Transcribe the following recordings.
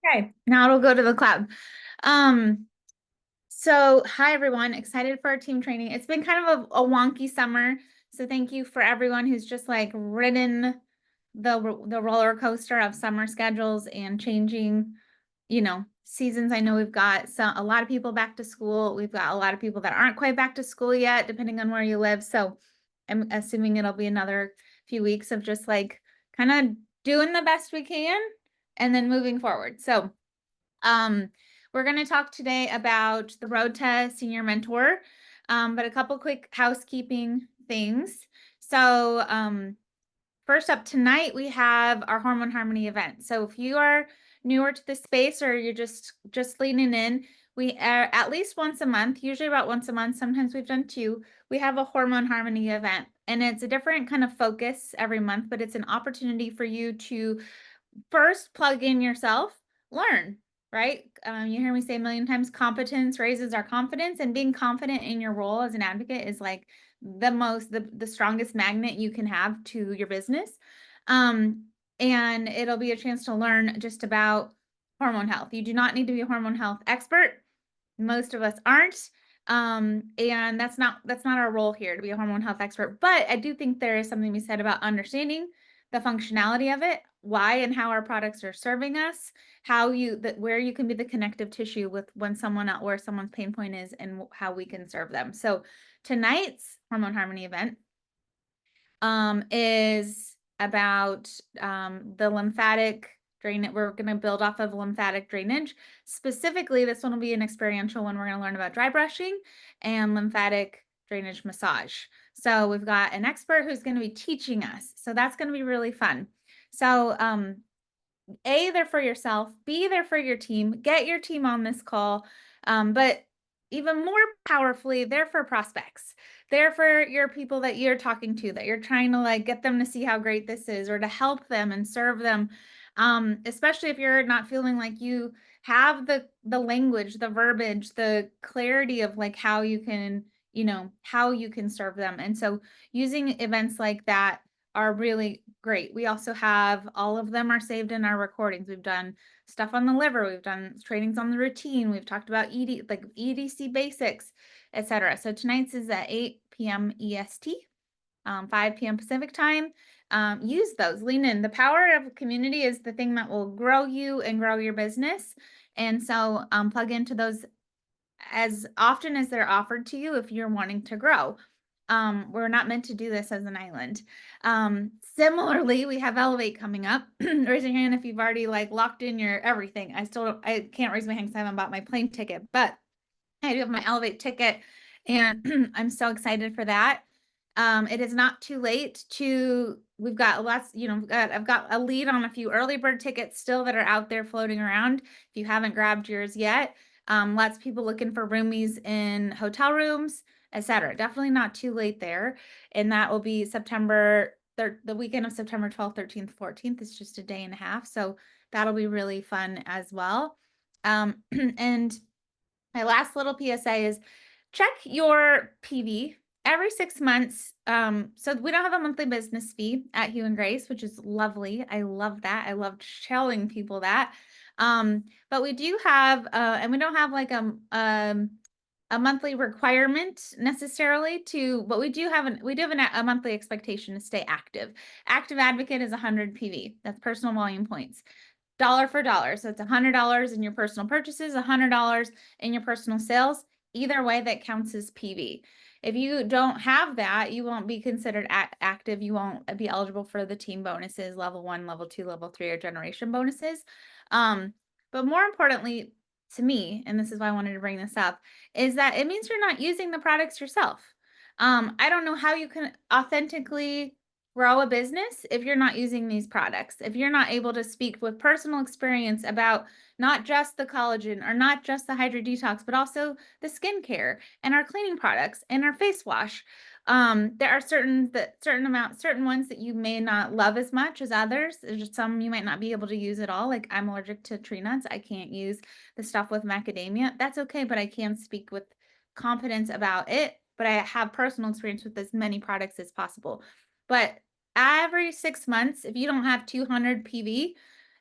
Okay, now it'll go to the cloud. Um, so hi everyone, excited for our team training. It's been kind of a wonky summer, so thank you for everyone who's just like ridden the roller coaster of summer schedules and changing, seasons. I know we've got a lot of people back to school. We've got a lot of people that aren't quite back to school yet, depending on where you live. So I'm assuming it'll be another few weeks of just like kind of doing the best we can and then moving forward. So um, we're going to talk today about the road to senior mentor, but a couple quick housekeeping things. So, first up tonight, we have our Hormone Harmony event. So if you are newer to the space or you're just leaning in, we are at least once a month, usually about once a month. Sometimes we've done two. We have a Hormone Harmony event, and it's a different kind of focus every month, but it's an opportunity for you to first plug in yourself, learn, right? You hear me say a million times, competence raises our confidence, and being confident in your role as an advocate is like the strongest magnet you can have to your business. And it'll be a chance to learn just about hormone health. You do not need to be a hormone health expert. Most of us aren't. And that's not our role here to be a hormone health expert. But I do think there is something to be said about understanding the functionality of it, why and how our products are serving us, where you can be the connective tissue with where someone's pain point is and how we can serve them. So tonight's Hormone Harmony event is about the lymphatic drainage. We're going to build off of lymphatic drainage. Specifically, this one will be an experiential one. We're going to learn about dry brushing and lymphatic drainage massage. So we've got an expert who's going to be teaching us. So that's going to be really fun. So A, there for yourself, B, there for your team, get your team on this call. But even more powerfully, they're for prospects. They're for your people that you're talking to, that you're trying to like get them to see how great this is or to help them and serve them. Especially if you're not feeling like you have the language, the verbiage, the clarity of like how you can, how you can serve them. And so using events like that are really great. We also have all of them are saved in our recordings. We've done stuff on the liver. We've done trainings on the routine. We've talked about EDC basics, etc. So tonight's is at 8 p.m. EST, 5 p.m. Pacific time. Use those, lean in. The power of community is the thing that will grow you and grow your business. And so plug into those as often as they're offered to you if you're wanting to grow. We're not meant to do this as an island. Similarly, we have Elevate coming up. Raise your hand if you've already like locked in your everything. I can't raise my hand because I haven't bought my plane ticket, but I do have my Elevate ticket and I'm so excited for that. It is not too late we've got lots, I've got a lead on a few early bird tickets still that are out there floating around. If you haven't grabbed yours yet, lots of people looking for roomies in hotel rooms, etc. Definitely not too late there. And that will be the weekend of September 12th, 13th, 14th. It's just a day and a half. So that'll be really fun as well. And my last little PSA is check your PV every 6 months. So we don't have a monthly business fee at Hugh and Grace, which is lovely. I love that. I love telling people that. But we do have, and we don't have like a monthly requirement necessarily but we do have a monthly expectation to stay active. Active advocate is 100 PV. That's personal volume points. Dollar for dollar. So it's $100 in your personal purchases, $100 in your personal sales. Either way, that counts as PV. If you don't have that, you won't be considered active. You won't be eligible for the team bonuses, level 1, level 2, level 3, or generation bonuses. But more importantly to me, and this is why I wanted to bring this up, is that it means you're not using the products yourself. I don't know how you can authentically grow a business if you're not using these products, if you're not able to speak with personal experience about not just the collagen or not just the Hydra Detox, but also the skincare and our cleaning products and our face wash. There are certain ones that you may not love as much as others. There's just some you might not be able to use at all. Like I'm allergic to tree nuts. I can't use the stuff with macadamia. That's okay, but I can speak with confidence about it. But I have personal experience with as many products as possible. But every 6 months, if you don't have 200 PV,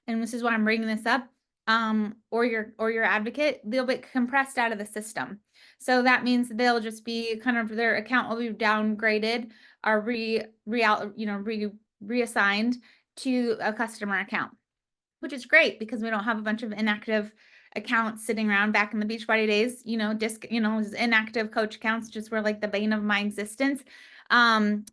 and this is why I'm bringing this up, or your advocate, they'll be compressed out of the system. So that means they'll just be kind of, their account will be downgraded or reassigned to a customer account, which is great because we don't have a bunch of inactive accounts sitting around. Back in the Beachbody days, inactive coach accounts just were like the bane of my existence. And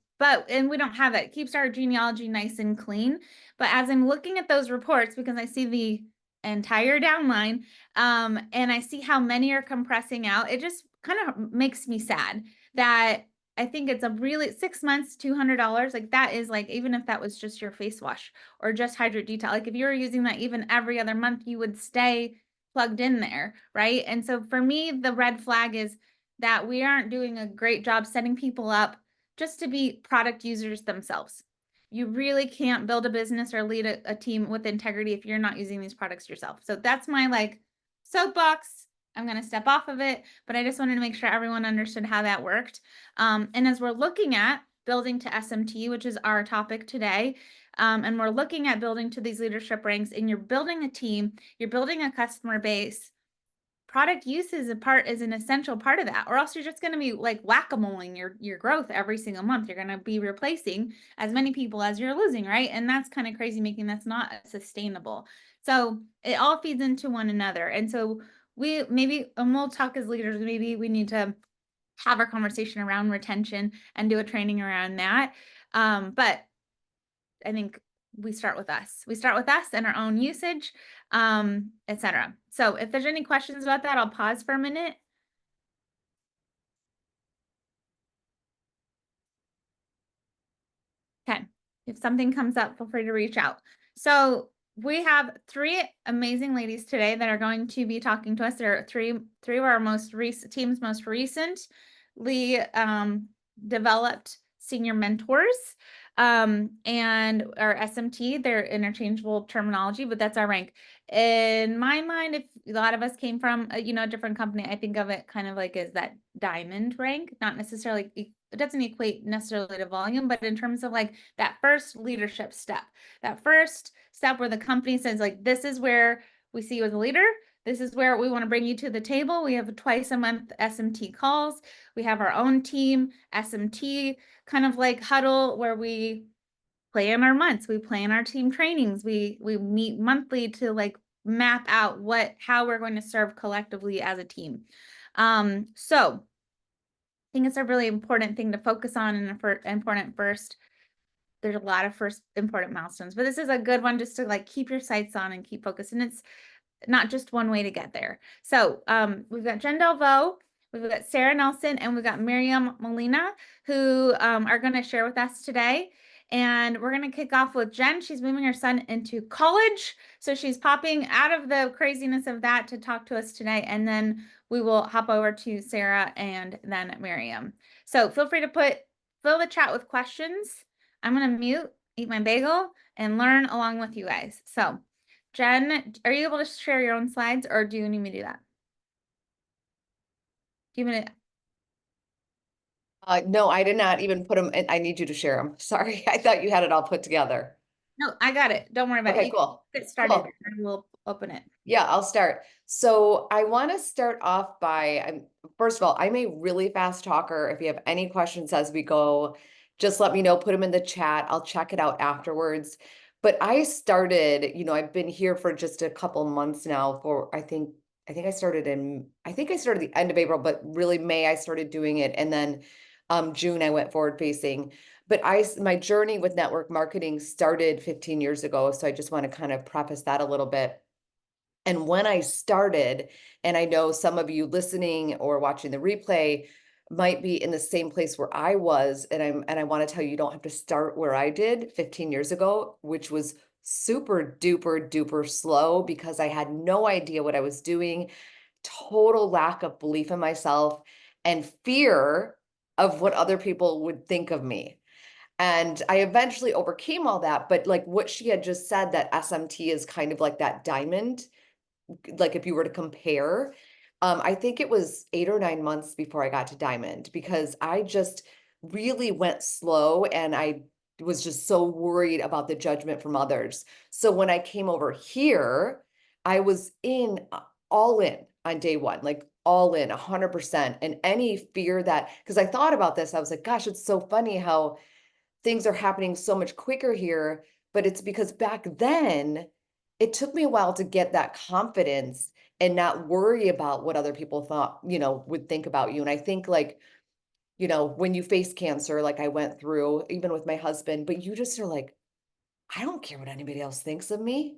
we don't have that. It keeps our genealogy nice and clean. But as I'm looking at those reports, because I see the entire downline, and I see how many are compressing out, it just kind of makes me sad that I think it's a really 6 months, $200. Like that is like, even if that was just your face wash or just hydrate detail, like if you were using that even every other month, you would stay plugged in there, right? And so for me, the red flag is that we aren't doing a great job setting people up just to be product users themselves. You really can't build a business or lead a team with integrity if you're not using these products yourself. So that's my like soapbox. I'm going to step off of it, but I just wanted to make sure everyone understood how that worked. And as we're looking at building to SMT, which is our topic today, and we're looking at building to these leadership ranks, and you're building a team, you're building a customer base, product use is an essential part of that, or else you're just going to be like whack-a-moling your growth every single month. You're going to be replacing as many people as you're losing, right? And that's kind of crazy, making that's not sustainable. So it all feeds into one another. And so we'll talk as leaders, maybe we need to have our conversation around retention and do a training around that. But I think we start with us. We start with us and our own usage, etc. So if there's any questions about that, I'll pause for a minute. Okay. If something comes up, feel free to reach out. So we have 3 amazing ladies today that are going to be talking to us. There are three of our team's most recently developed senior mentors, and our SMT. They're interchangeable terminology, but that's our rank. In my mind, if a lot of us came from a different company, I think of it kind of like as that diamond rank, not necessarily, it doesn't equate necessarily to volume, but in terms of like that first leadership step, that first step where the company says like, this is where we see you as a leader. This is where we want to bring you to the table. We have twice a month SMT calls. We have our own team SMT kind of like huddle where we plan our months, we plan our team trainings, we meet monthly to like map out how we're going to serve collectively as a team. So I think it's a really important thing to focus on, and important first. There's a lot of first important milestones, but this is a good one just to like keep your sights on and keep focused. And it's not just one way to get there. So we've got Jen Delvaux, we've got Sarah Nelson, and we've got Miriam Molina, who are going to share with us today. And we're going to kick off with Jen. She's moving her son into college, so she's popping out of the craziness of that to talk to us today. And then we will hop over to Sarah and then Miriam. So feel free to fill the chat with questions. I'm going to mute, eat my bagel, and learn along with you guys. So Jen, are you able to share your own slides, or do you need me to do that? Do you want to? No, I did not even put them. I need you to share them. Sorry, I thought you had it all put together. No, I got it. Don't worry about it. Okay, You cool. get started, Cool. and we'll open it. Yeah, I'll start. So I want to start off by, first of all, I'm a really fast talker. If you have any questions as we go, just let me know, put them in the chat. I'll check it out afterwards. But I started, I've been here for just a couple months now I started the end of April, but really May I started doing it. And then June I went forward facing. But my journey with network marketing started 15 years ago. So I just want to kind of preface that a little bit. And when I started, and I know some of you listening or watching the replay might be in the same place where I was, and I want to tell you, you don't have to start where I did 15 years ago, which was super duper duper slow because I had no idea what I was doing, total lack of belief in myself, and fear of what other people would think of me. And I eventually overcame all that. But like what she had just said, that SMT is kind of like that diamond, like if you were to compare, I think it was 8 or 9 months before I got to diamond because I just really went slow and I was just so worried about the judgment from others. So when I came over here, I was all in on day one, like all in 100%. And any fear that, because I thought about this, I was like, gosh, it's so funny how things are happening so much quicker here. But it's because back then, it took me a while to get that confidence and not worry about what other people thought, would think about you. And I think like, when you face cancer, like I went through, even with my husband, but you just are like, I don't care what anybody else thinks of me.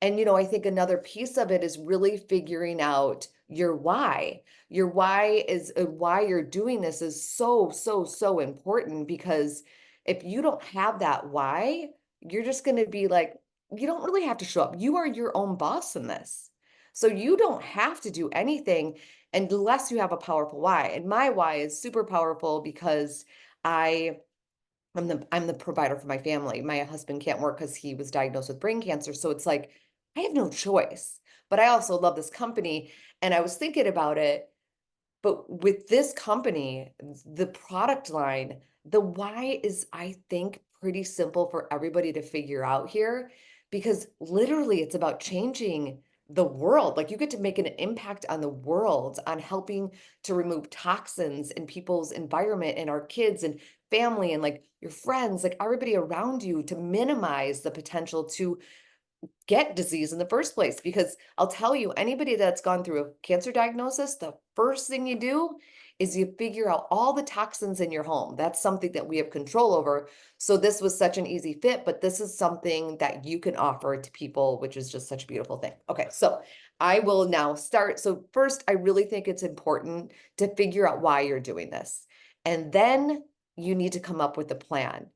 And, I think another piece of it is really figuring out your why. Your why is why you're doing this is so, so, so important because if you don't have that why, you're just going to be like, you don't really have to show up. You are your own boss in this. So you don't have to do anything unless you have a powerful why. And my why is super powerful because I I'm the provider for my family. My husband can't work because he was diagnosed with brain cancer. So it's like, I have no choice. But I also love this company. And I was thinking about it. But with this company, the product line, the why is, I think, pretty simple for everybody to figure out here because literally it's about changing the world. Like you get to make an impact on the world, on helping to remove toxins in people's environment and our kids and family and like your friends, like everybody around you to minimize the potential to get disease in the first place. Because I'll tell you, anybody that's gone through a cancer diagnosis, the first thing you do is you figure out all the toxins in your home. That's something that we have control over. So this was such an easy fit, but this is something that you can offer to people, which is just such a beautiful thing. Okay, so I will now start. So first, I really think it's important to figure out why you're doing this. And then you need to come up with a plan.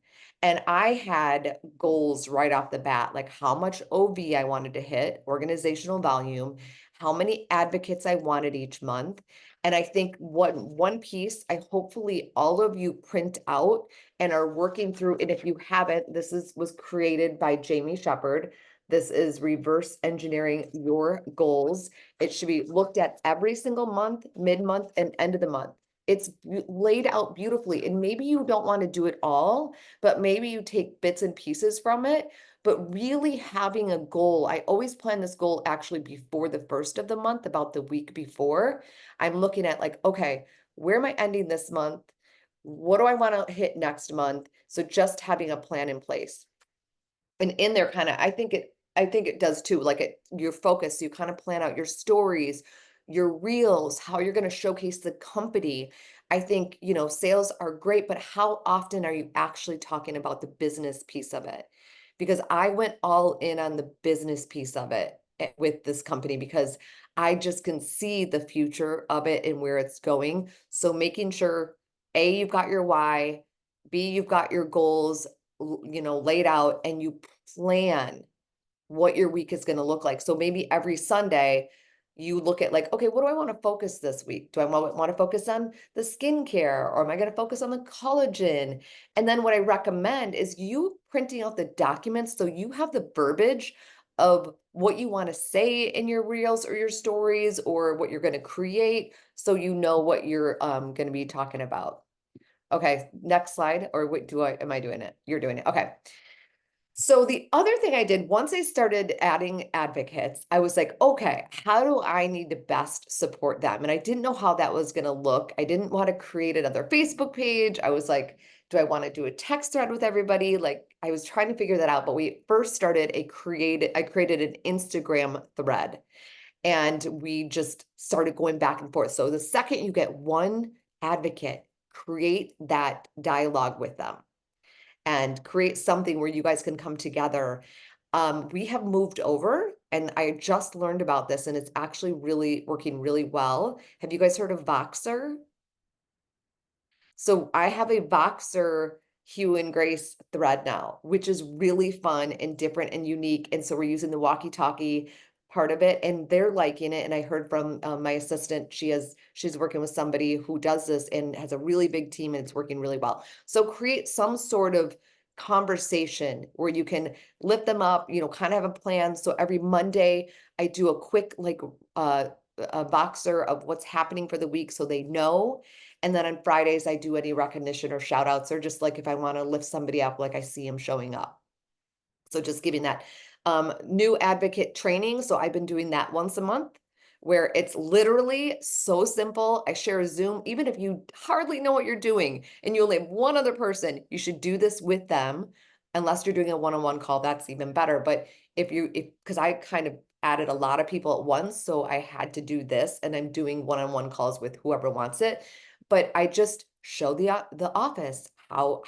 And I had goals right off the bat, like how much OV I wanted to hit, organizational volume, how many advocates I wanted each month. And I think one piece I hopefully all of you print out and are working through. And if you haven't, was created by Jamie Shepard. This is reverse engineering your goals. It should be looked at every single month, mid-month, and end of the month. It's laid out beautifully. And maybe you don't want to do it all, but maybe you take bits and pieces from it. But really having a goal, I always plan this goal actually before the first of the month, about the week before. I'm looking at like, okay, where am I ending this month? What do I want to hit next month? So just having a plan in place. And in there kind of, I think it does too. Like your focus, you kind of plan out your stories, your reels, how you're going to showcase the company. I think, sales are great, but how often are you actually talking about the business piece of it? Because I went all in on the business piece of it with this company because I just can see the future of it and where it's going. So making sure A, you've got your why, B, you've got your goals, laid out, and you plan what your week is going to look like. So maybe every Sunday you look at like, okay, what do I want to focus this week? Do I want to focus on the skincare or am I going to focus on the collagen? And then what I recommend is you printing out the documents so you have the verbiage of what you want to say in your reels or your stories or what you're going to create so you know what you're going to be talking about. Okay, next slide. Or wait, am I doing it? You're doing it. Okay. So the other thing I did once I started adding advocates, I was like, okay, how do I need to best support them? And I didn't know how that was going to look. I didn't want to create another Facebook page. I was like, do I want to do a text thread with everybody? Like I was trying to figure that out, but we first started I created an Instagram thread and we just started going back and forth. So the second you get one advocate, create that dialogue with them and create something where you guys can come together. We have moved over and I just learned about this and it's actually really working really well. Have you guys heard of Voxer? So I have a Voxer Hue and Grace thread now, which is really fun and different and unique. And so we're using the walkie-talkie part of it and they're liking it. And I heard from my assistant, she's working with somebody who does this and has a really big team and it's working really well. So create some sort of conversation where you can lift them up, kind of have a plan. So every Monday I do a quick a Voxer of what's happening for the week so they know. And then on Fridays, I do any recognition or shout outs, or just like if I want to lift somebody up, like I see them showing up. So just giving that. New advocate training. So I've been doing that once a month where it's literally so simple. I share a Zoom, even if you hardly know what you're doing and you only have one other person, you should do this with them. Unless you're doing a one-on-one call, that's even better. But because I kind of added a lot of people at once, so I had to do this, and I'm doing one-on-one calls with whoever wants it. But I just show the office how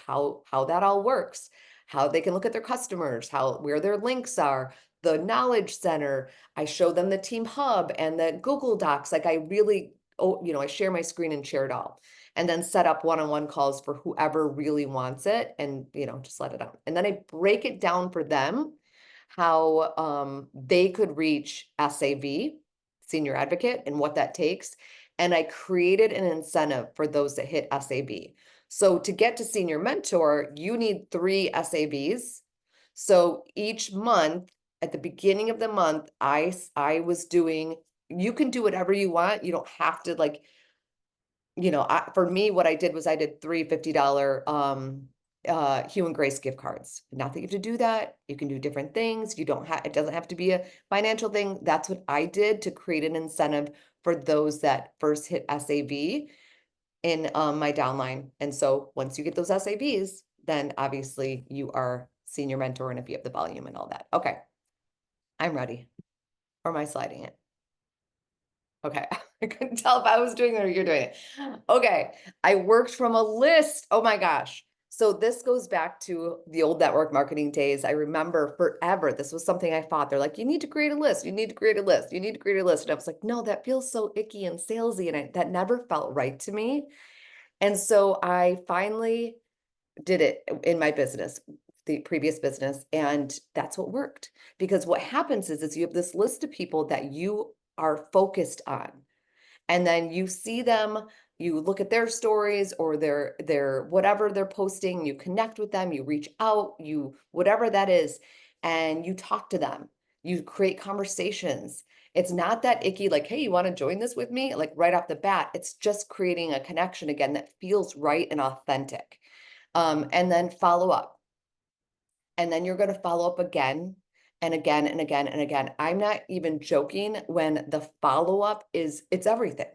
that all works, how they can look at their customers, how where their links are, the knowledge center. I show them the team hub and the Google Docs. Like I really, I share my screen and share it all, and then set up one-on-one calls for whoever really wants it, and just let it out. And then I break it down for them how they could reach SAV, senior advocate, and what that takes. And I created an incentive for those that hit SAV. So to get to senior mentor, you need 3 SAVs. So each month, at the beginning of the month, I was doing, you can do whatever you want. You don't have to like, for me, what I did was I did 3 $50 Hue and Grace gift cards. Not that you have to do that. You can do different things. You don't have, it doesn't have to be a financial thing. That's what I did to create an incentive for those that first hit SAV in my downline. And so once you get those SAVs, then obviously you are senior mentor, and if you have the volume and all that. Okay, I'm ready. Or am I sliding it? Okay, I couldn't tell if I was doing it or you're doing it. Okay, I worked from a list. Oh my gosh. So this goes back to the old network marketing days. I remember forever, this was something I fought. They're like, you need to create a list. You need to create a list. You need to create a list. And I was like, no, that feels so icky and salesy. And that never felt right to me. And so I finally did it in my business, the previous business. And that's what worked. Because what happens is you have this list of people that you are focused on, and then you see them, you look at their stories or their whatever they're posting, you connect with them, you reach out, you whatever that is, and you talk to them, you create conversations. It's not that icky, like, hey, you want to join this with me, like right off the bat. It's just creating a connection again that feels right and authentic. And then follow up, and then you're going to follow up again and again and again and again. I'm not even joking when the follow up it's everything.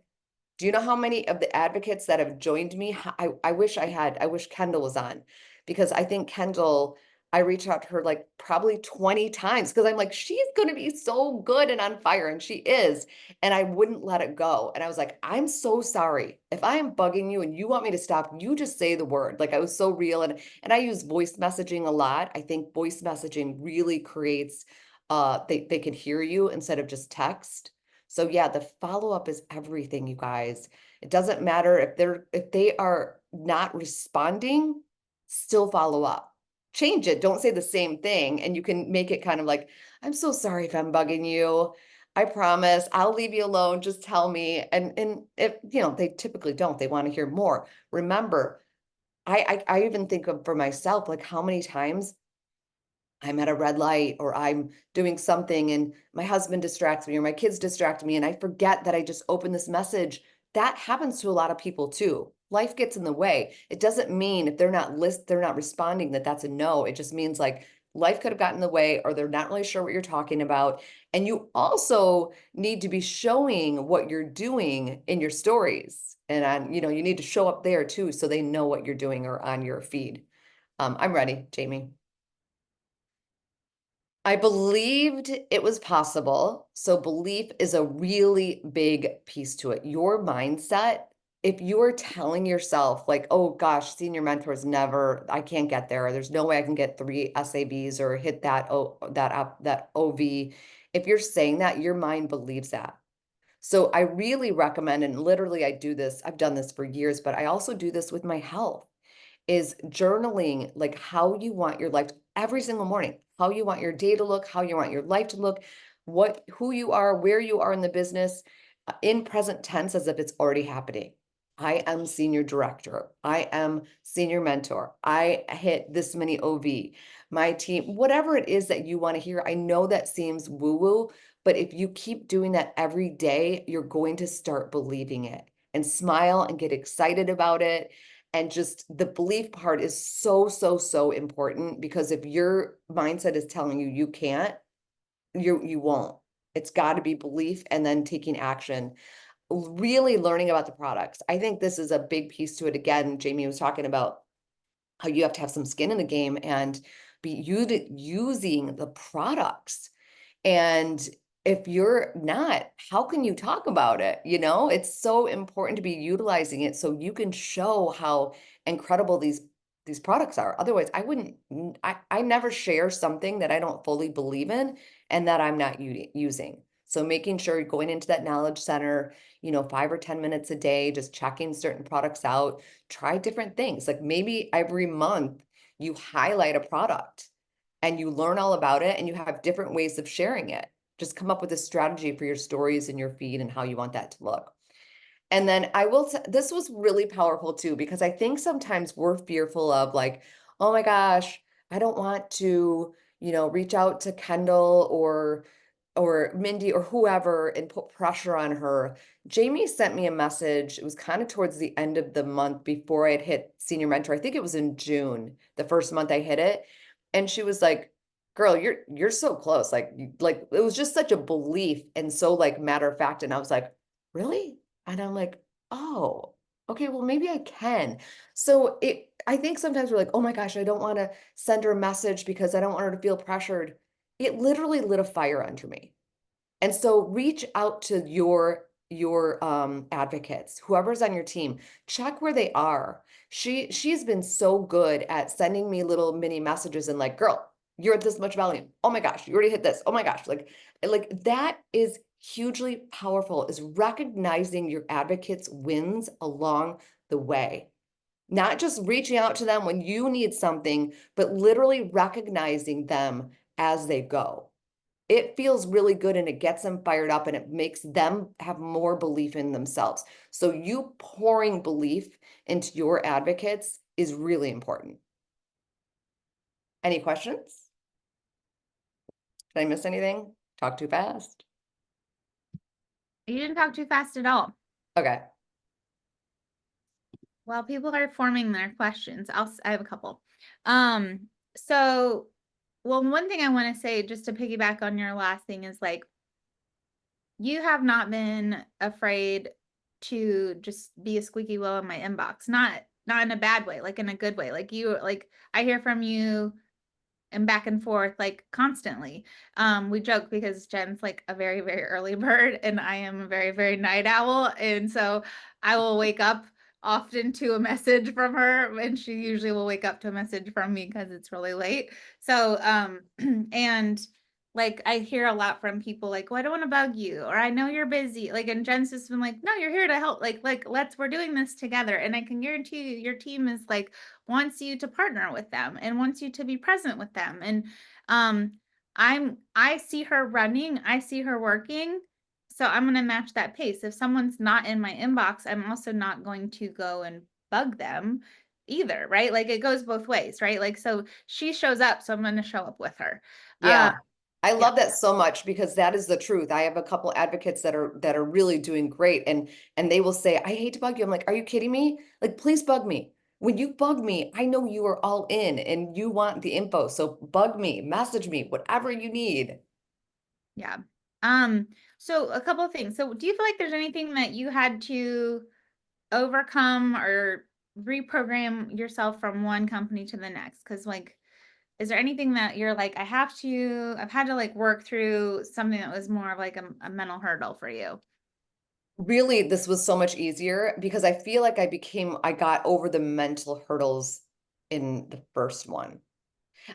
Do you know how many of the advocates that have joined me? I wish I wish Kendall was on, because I think Kendall, I reached out to her like probably 20 times because I'm like, she's going to be so good and on fire. And she is. And I wouldn't let it go. And I was like, I'm so sorry. If I am bugging you and you want me to stop, you just say the word. Like I was so real. And I use voice messaging a lot. I think voice messaging really creates, they can hear you instead of just text. So yeah, the follow-up is everything, you guys. It doesn't matter if they are not responding, still follow up. Change it. Don't say the same thing. And you can make it kind of like, I'm so sorry if I'm bugging you. I promise I'll leave you alone. Just tell me. And if they typically don't, they want to hear more. Remember, I even think of for myself, like how many times I'm at a red light or I'm doing something and my husband distracts me or my kids distract me and I forget that I just opened this message. That happens to a lot of people too. Life gets in the way. It doesn't mean if they're not responding that that's a no. It just means like life could have gotten in the way, or they're not really sure what you're talking about. And you also need to be showing what you're doing in your stories. And you need to show up there too so they know what you're doing or on your feed. I'm ready, Jamie. I believed it was possible. So belief is a really big piece to it. Your mindset, if you're telling yourself like, oh gosh, senior mentors never, I can't get there. There's no way I can get 3 SAVs or hit that OV. If you're saying that, your mind believes that. So I really recommend, and literally I do this, I've done this for years, but I also do this with my health, is journaling like how you want your life every single morning, how you want your day to look, how you want your life to look, who you are, where you are in the business, in present tense as if it's already happening. I am senior director. I am senior mentor. I hit this many OV. My team, whatever it is that you want to hear. I know that seems woo-woo, but if you keep doing that every day, you're going to start believing it and smile and get excited about it. And just the belief part is so, so, so important, because if your mindset is telling you you can't, you won't. It's got to be belief and then taking action. Really learning about the products. I think this is a big piece to it. Again, Jamie was talking about how you have to have some skin in the game and be using the products. And if you're not, how can you talk about it? You know, it's so important to be utilizing it so you can show how incredible these products are. Otherwise, I wouldn't I never share something that I don't fully believe in and that I'm not using. So making sure you're going into that knowledge center, 5 or 10 minutes a day, just checking certain products out, try different things. Like maybe every month you highlight a product and you learn all about it and you have different ways of sharing it. Just come up with a strategy for your stories and your feed and how you want that to look. And then this was really powerful too, because I think sometimes we're fearful of like, oh my gosh, I don't want to, reach out to Kendall or Mindy or whoever and put pressure on her. Jamie sent me a message. It was kind of towards the end of the month before I had hit senior mentor. I think it was in June, the first month I hit it. And she was like, girl, you're so close. Like it was just such a belief and so like matter of fact. And I was like, really? And I'm like, oh, okay, well, maybe I can. So I think sometimes we're like, oh my gosh, I don't want to send her a message because I don't want her to feel pressured. It literally lit a fire under me. And so reach out to your advocates, whoever's on your team, check where they are. She's been so good at sending me little mini messages and like, girl, you're at this much volume. Oh my gosh, you already hit this. Oh my gosh. Like that is hugely powerful, is recognizing your advocates' wins along the way. Not just reaching out to them when you need something, but literally recognizing them as they go. It feels really good and it gets them fired up and it makes them have more belief in themselves. So you pouring belief into your advocates is really important. Any questions? Did I miss anything? Talk too fast? You didn't talk too fast at all. Okay. While people are forming their questions, I have a couple. So, well, one thing I want to say just to piggyback on your last thing is like, you have not been afraid to just be a squeaky wheel in my inbox. Not in a bad way, like in a good way. Like I hear from you and back and forth like constantly. We joke because Jen's like a very, very early bird and I am a very, very night owl. And so I will wake up often to a message from her and she usually will wake up to a message from me because it's really late. So and like I hear a lot from people like, well, I don't want to bug you, or I know you're busy. Like, and Jen's just been like, no, you're here to help. Like, we're doing this together. And I can guarantee you your team is like wants you to partner with them and wants you to be present with them. And um I see her running, I see her working. So I'm going to match that pace. If someone's not in my inbox, I'm also not going to go and bug them either, right? Like it goes both ways, right? Like so she shows up, so I'm going to show up with her. Yeah. I Yeah. love that so much because that is the truth. I have a couple advocates that are really doing great and they will say, "I hate to bug you." I'm like, "Are you kidding me? Like please bug me. When you bug me, I know you are all in and you want the info. So bug me, message me, whatever you need." Yeah. So a couple of things. So do you feel like there's anything that you had to overcome or reprogram yourself from one company to the next? Because like, is there anything that you're like, I've had to like work through something that was more of like a mental hurdle for you? Really, this was so much easier because I feel like I got over the mental hurdles in the first one.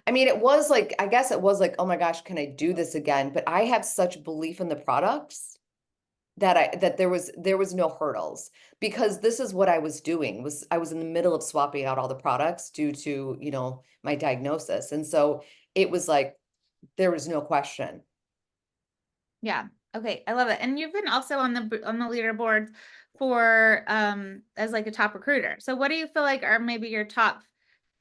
I mean, it was like, I guess it was like, oh my gosh, can I do this again? But I have such belief in the products that there was no hurdles because this is what I was doing was I was in the middle of swapping out all the products due to, my diagnosis. And so it was like there was no question. Yeah. Okay. I love it. And you've been also on the leaderboards for as like a top recruiter. So what do you feel like are maybe your top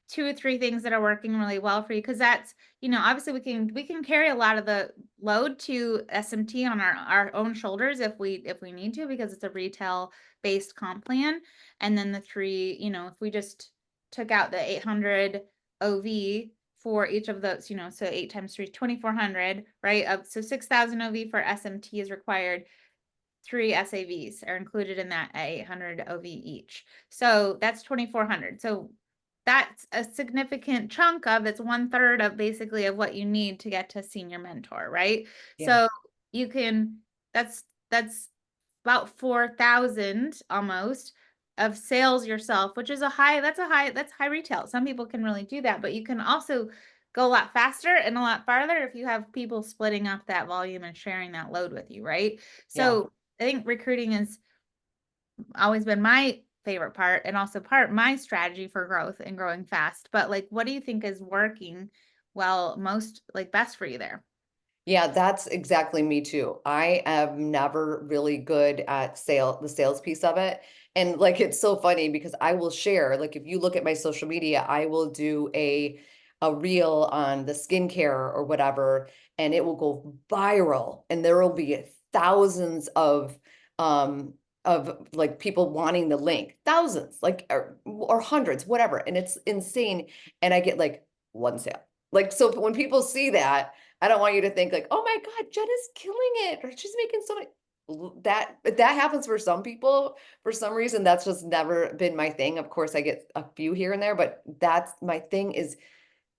2 or 3 things that are working really well for you? Because that's, obviously we can carry a lot of the load to SMT on our own shoulders if we need to, because it's a retail based comp plan. And then the three, if we just took out the 800 OV for each of those, so 8 times 3, 2,400, right? So 6,000 OV for SMT is required. 3 SAVs are included in that at 800 OV each. So that's 2,400. So that's a significant chunk of it's 1/3 of basically of what you need to get to senior mentor, right? Yeah. So you can that's about 4,000 almost of sales yourself, which is that's high retail. Some people can really do that, but you can also go a lot faster and a lot farther if you have people splitting up that volume and sharing that load with you, right? Yeah. So I think recruiting has always been my favorite part and also part my strategy for growth and growing fast. But like, what do you think is working well, most like best for you there? Yeah, that's exactly me too. I am never really good at the sales piece of it. And like it's so funny because I will share, like if you look at my social media, I will do a reel on the skincare or whatever, and it will go viral and there will be thousands of like people wanting the link. Thousands, like or hundreds, whatever. And it's insane. And I get like one sale. Like so when people see that, I don't want you to think like, oh my God, Jen is killing it, or she's making so many. That happens for some people for some reason. That's just never been my thing. Of course, I get a few here and there, but that's my thing is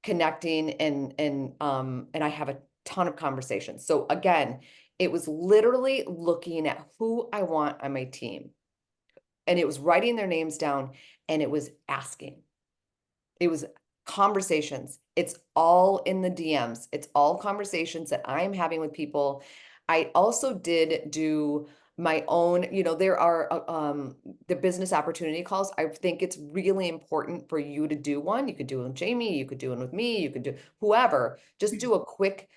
connecting and I have a ton of conversations. So again, it was literally looking at who I want on my team, and it was writing their names down, and it was asking. It was conversations. It's all in the DMs. It's all conversations that I'm having with people. I also did do my own, there are the business opportunity calls. I think it's really important for you to do one. You could do it with Jamie, you could do it with me, you could do whoever. Just do a quick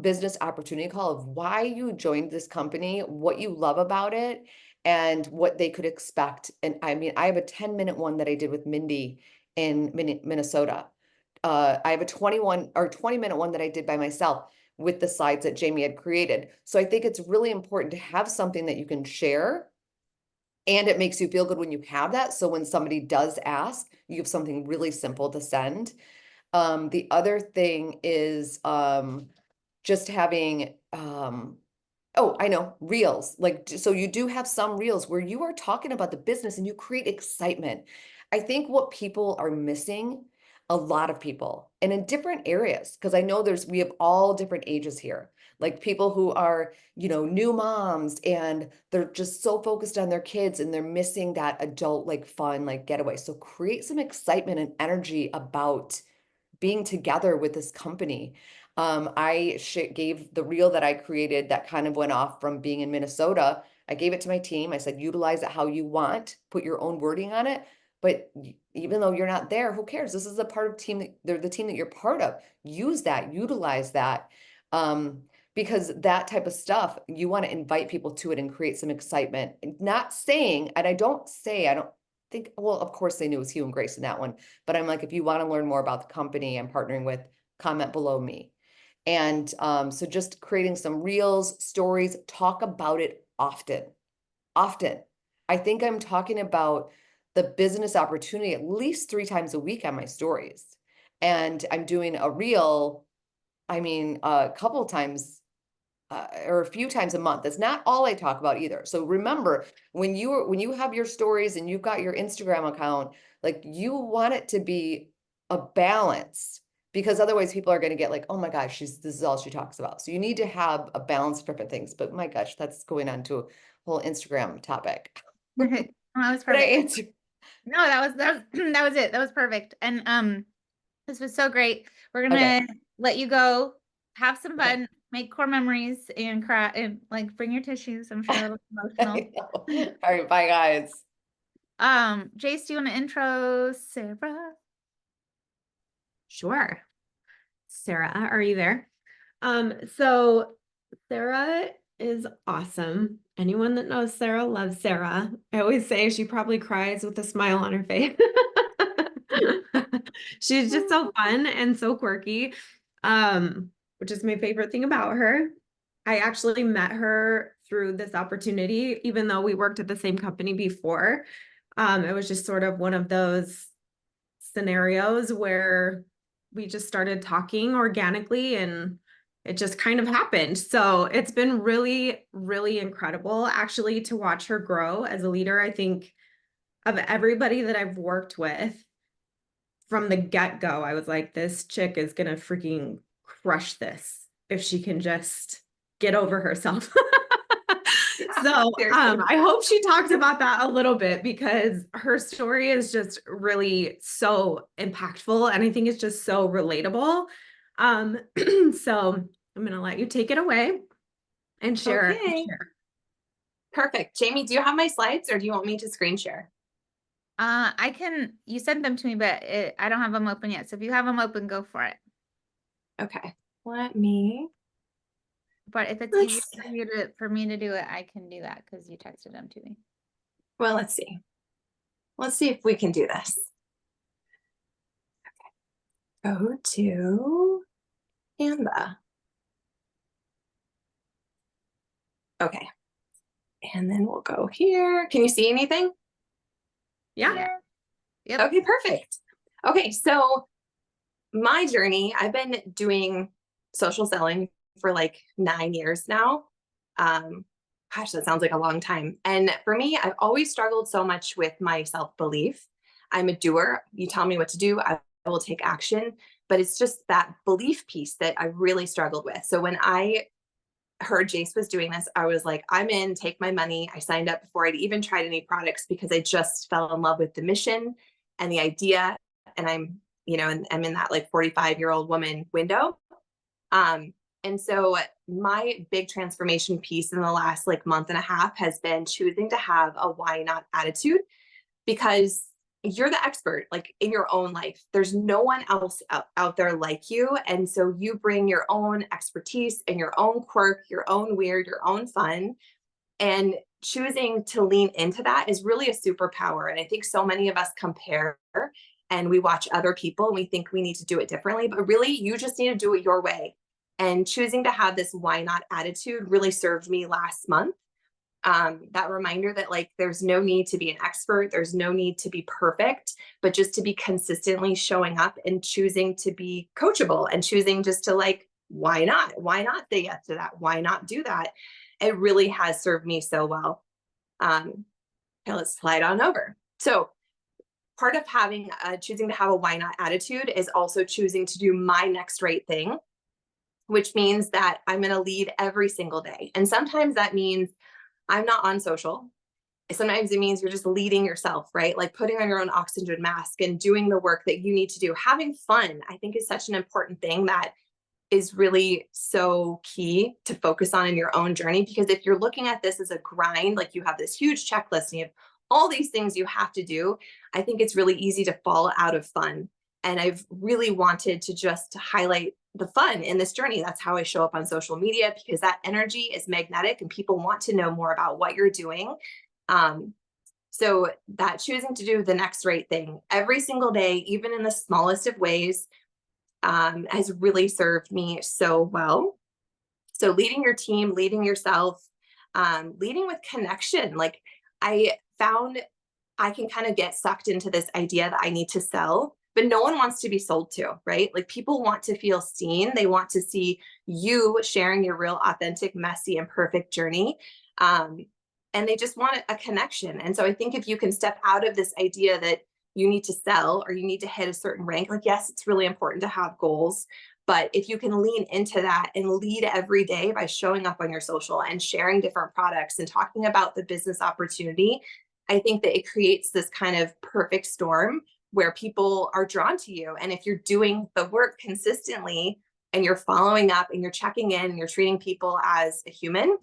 business opportunity call of why you joined this company, what you love about it, and what they could expect. And I mean, I have a 10-minute one that I did with Mindy in Minnesota. I have a 21 or 20-minute one that I did by myself with the slides that Jamie had created. So I think it's really important to have something that you can share, and it makes you feel good when you have that. So when somebody does ask, you have something really simple to send. The other thing is just having oh, I know, reels. Like, so you do have some reels where you are talking about the business and you create excitement. I think what people are missing, a lot of people, and in different areas, because I know we have all different ages here, like people who are, new moms and they're just so focused on their kids and they're missing that adult, like fun, like getaway. So create some excitement and energy about being together with this company. I gave the reel that I created that kind of went off from being in Minnesota. I gave it to my team. I said, utilize it how you want, put your own wording on it. But even though you're not there, who cares? This is a part of team that they're the team that you're part of. Use that, utilize that. Because that type of stuff, you want to invite people to it and create some excitement. Not saying, and I don't think, well, of course they knew it was Hugh and Grace in that one. But I'm like, if you want to learn more about the company I'm partnering with, comment below me. And so just creating some reels, stories, talk about it often, often. I think I'm talking about the business opportunity at least 3 times a week on my stories. And I'm doing a reel, I mean, a couple of times or a few times a month. That's not all I talk about either. So remember, when you have your stories and you've got your Instagram account, like you want it to be a balance, because otherwise people are going to get like, oh my gosh, this is all she talks about. So you need to have a balance of different things. But my gosh, that's going on to a whole Instagram topic. That was Did I perfect. answer? No, that was it. That was perfect. And this was so great. We're Okay. gonna let you go, have some Okay. fun, make core memories, and cry and like bring your tissues. I'm sure it'll be emotional. I know. All right. Bye, guys. Jace, do you want to intro Sarah? Sure. Sarah, are you there? So Sarah is awesome. Anyone that knows Sarah loves Sarah. I always say she probably cries with a smile on her face. She's just so fun and so quirky, which is my favorite thing about her. I actually met her through this opportunity, even though we worked at the same company before. It was just sort of one of those scenarios where we just started talking organically and it just kind of happened. So it's been really, really incredible actually to watch her grow as a leader. I think of everybody that I've worked with from the get-go, I was like, this chick is gonna freaking crush this if she can just get over herself. So I hope she talks about that a little bit because her story is just really so impactful and I think it's just so relatable. So I'm gonna let you take it away and share. Okay. Perfect. Jamie, do you have my slides or do you want me to screen share? You sent them to me, but I don't have them open yet. So if you have them open, go for it. Okay. Let me. But if it's easier for me to do it, I can do that because you texted them to me. Well, let's see. Let's see if we can do this. Okay. Go to Canva. Okay. And then we'll go here. Can you see anything? Yeah. Yep. Okay, perfect. Okay, so my journey, I've been doing social selling for like 9 years now. Gosh, that sounds like a long time. And for me, I've always struggled so much with my self-belief. I'm a doer. You tell me what to do, I will take action. But it's just that belief piece that I really struggled with. So when I heard Jace was doing this, I was like, I'm in, take my money. I signed up before I'd even tried any products because I just fell in love with the mission and the idea. And I'm, and I'm in that like 45-year-old woman window. And so my big transformation piece in the last like month and a half has been choosing to have a why not attitude, because you're the expert like in your own life. There's no one else out there like you. And so you bring your own expertise and your own quirk, your own weird, your own fun. And choosing to lean into that is really a superpower. And I think so many of us compare and we watch other people and we think we need to do it differently, but really you just need to do it your way. And choosing to have this why not attitude really served me last month. That reminder that like there's no need to be an expert, there's no need to be perfect, but just to be consistently showing up and choosing to be coachable and choosing just to like, why not say yes to that? Why not do that? It really has served me so well. Okay, let's slide on over. So part of having choosing to have a why not attitude is also choosing to do my next right thing, which means that I'm going to lead every single day. And sometimes that means I'm not on social. Sometimes it means you're just leading yourself, right? Like putting on your own oxygen mask and doing the work that you need to do. Having fun, I think, is such an important thing that is really so key to focus on in your own journey. Because if you're looking at this as a grind, like you have this huge checklist and you have all these things you have to do, I think it's really easy to fall out of fun. And I've really wanted to just highlight the fun in this journey. That's how I show up on social media, because that energy is magnetic and people want to know more about what you're doing. So that choosing to do the next right thing every single day, even in the smallest of ways, has really served me so well. So leading your team, leading yourself, leading with connection. Like I found I can kind of get sucked into this idea that I need to sell, but no one wants to be sold to, right? Like people want to feel seen. They want to see you sharing your real, authentic, messy, and perfect journey. And they just want a connection. And so I think if you can step out of this idea that you need to sell or you need to hit a certain rank, like, yes, it's really important to have goals, but if you can lean into that and lead every day by showing up on your social and sharing different products and talking about the business opportunity, I think that it creates this kind of perfect storm where people are drawn to you. And if you're doing the work consistently and you're following up and you're checking in and you're treating people as a human,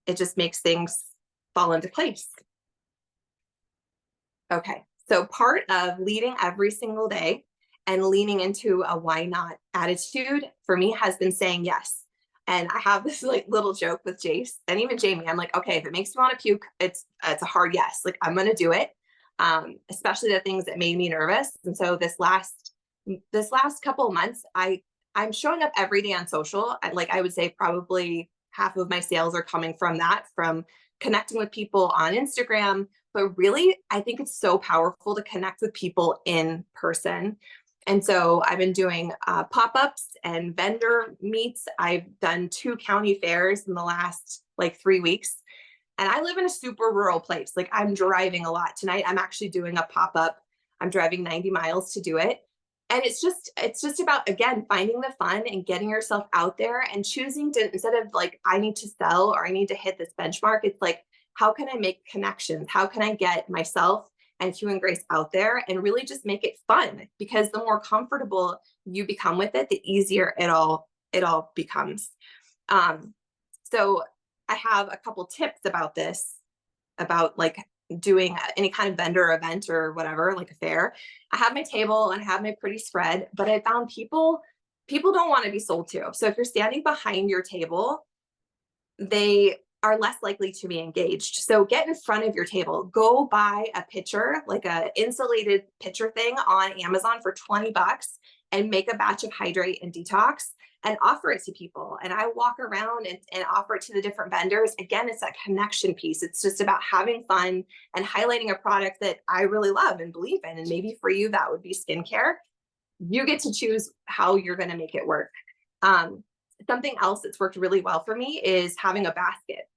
it just makes things fall into place. Okay, so part of leading every single day and leaning into a why not attitude for me has been saying yes. And I have this like little joke with Jace and even Jamie. I'm like, okay, if it makes me want to puke, it's a hard yes. Like I'm going to do it, especially the things that made me nervous. And so this last couple of months, I'm showing up every day on social. I would say probably half of my sales are coming from that, from connecting with people on Instagram. But really, I think it's so powerful to connect with people in person. And so I've been doing pop-ups and vendor meets. I've done 2 county fairs in the last like 3 weeks. And I live in a super rural place. Like I'm driving a lot. Tonight, I'm actually doing a pop-up. I'm driving 90 miles to do it. And it's just about, again, finding the fun and getting yourself out there and choosing to, instead of like, I need to sell or I need to hit this benchmark, it's like, how can I make connections? How can I get myself and Hugh and Grace out there and really just make it fun? Because the more comfortable you become with it, the easier it all becomes. So I have a couple tips about this, about like doing any kind of vendor event or whatever, like a fair. I have my table and I have my pretty spread, but I found people don't want to be sold to. So if you're standing behind your table, they are less likely to be engaged. So get in front of your table, go buy a pitcher, like a insulated pitcher thing on Amazon for 20 bucks and make a batch of hydrate and detox and offer it to people. And I walk around and offer it to the different vendors. Again, it's that connection piece. It's just about having fun and highlighting a product that I really love and believe in. And maybe for you, that would be skincare. You get to choose how you're going to make it work. Something else that's worked really well for me is having a basket.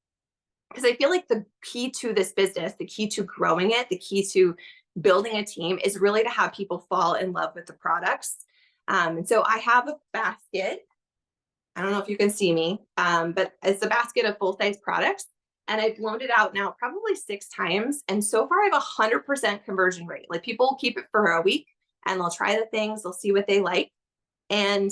Because I feel like the key to this business, the key to growing it, the key to building a team is really to have people fall in love with the products. And so I have a basket. I don't know if you can see me, but it's a basket of full-size products. And I've loaned it out now probably 6 times. And so far I have 100% conversion rate. Like people will keep it for a week and they'll try the things, they'll see what they like. And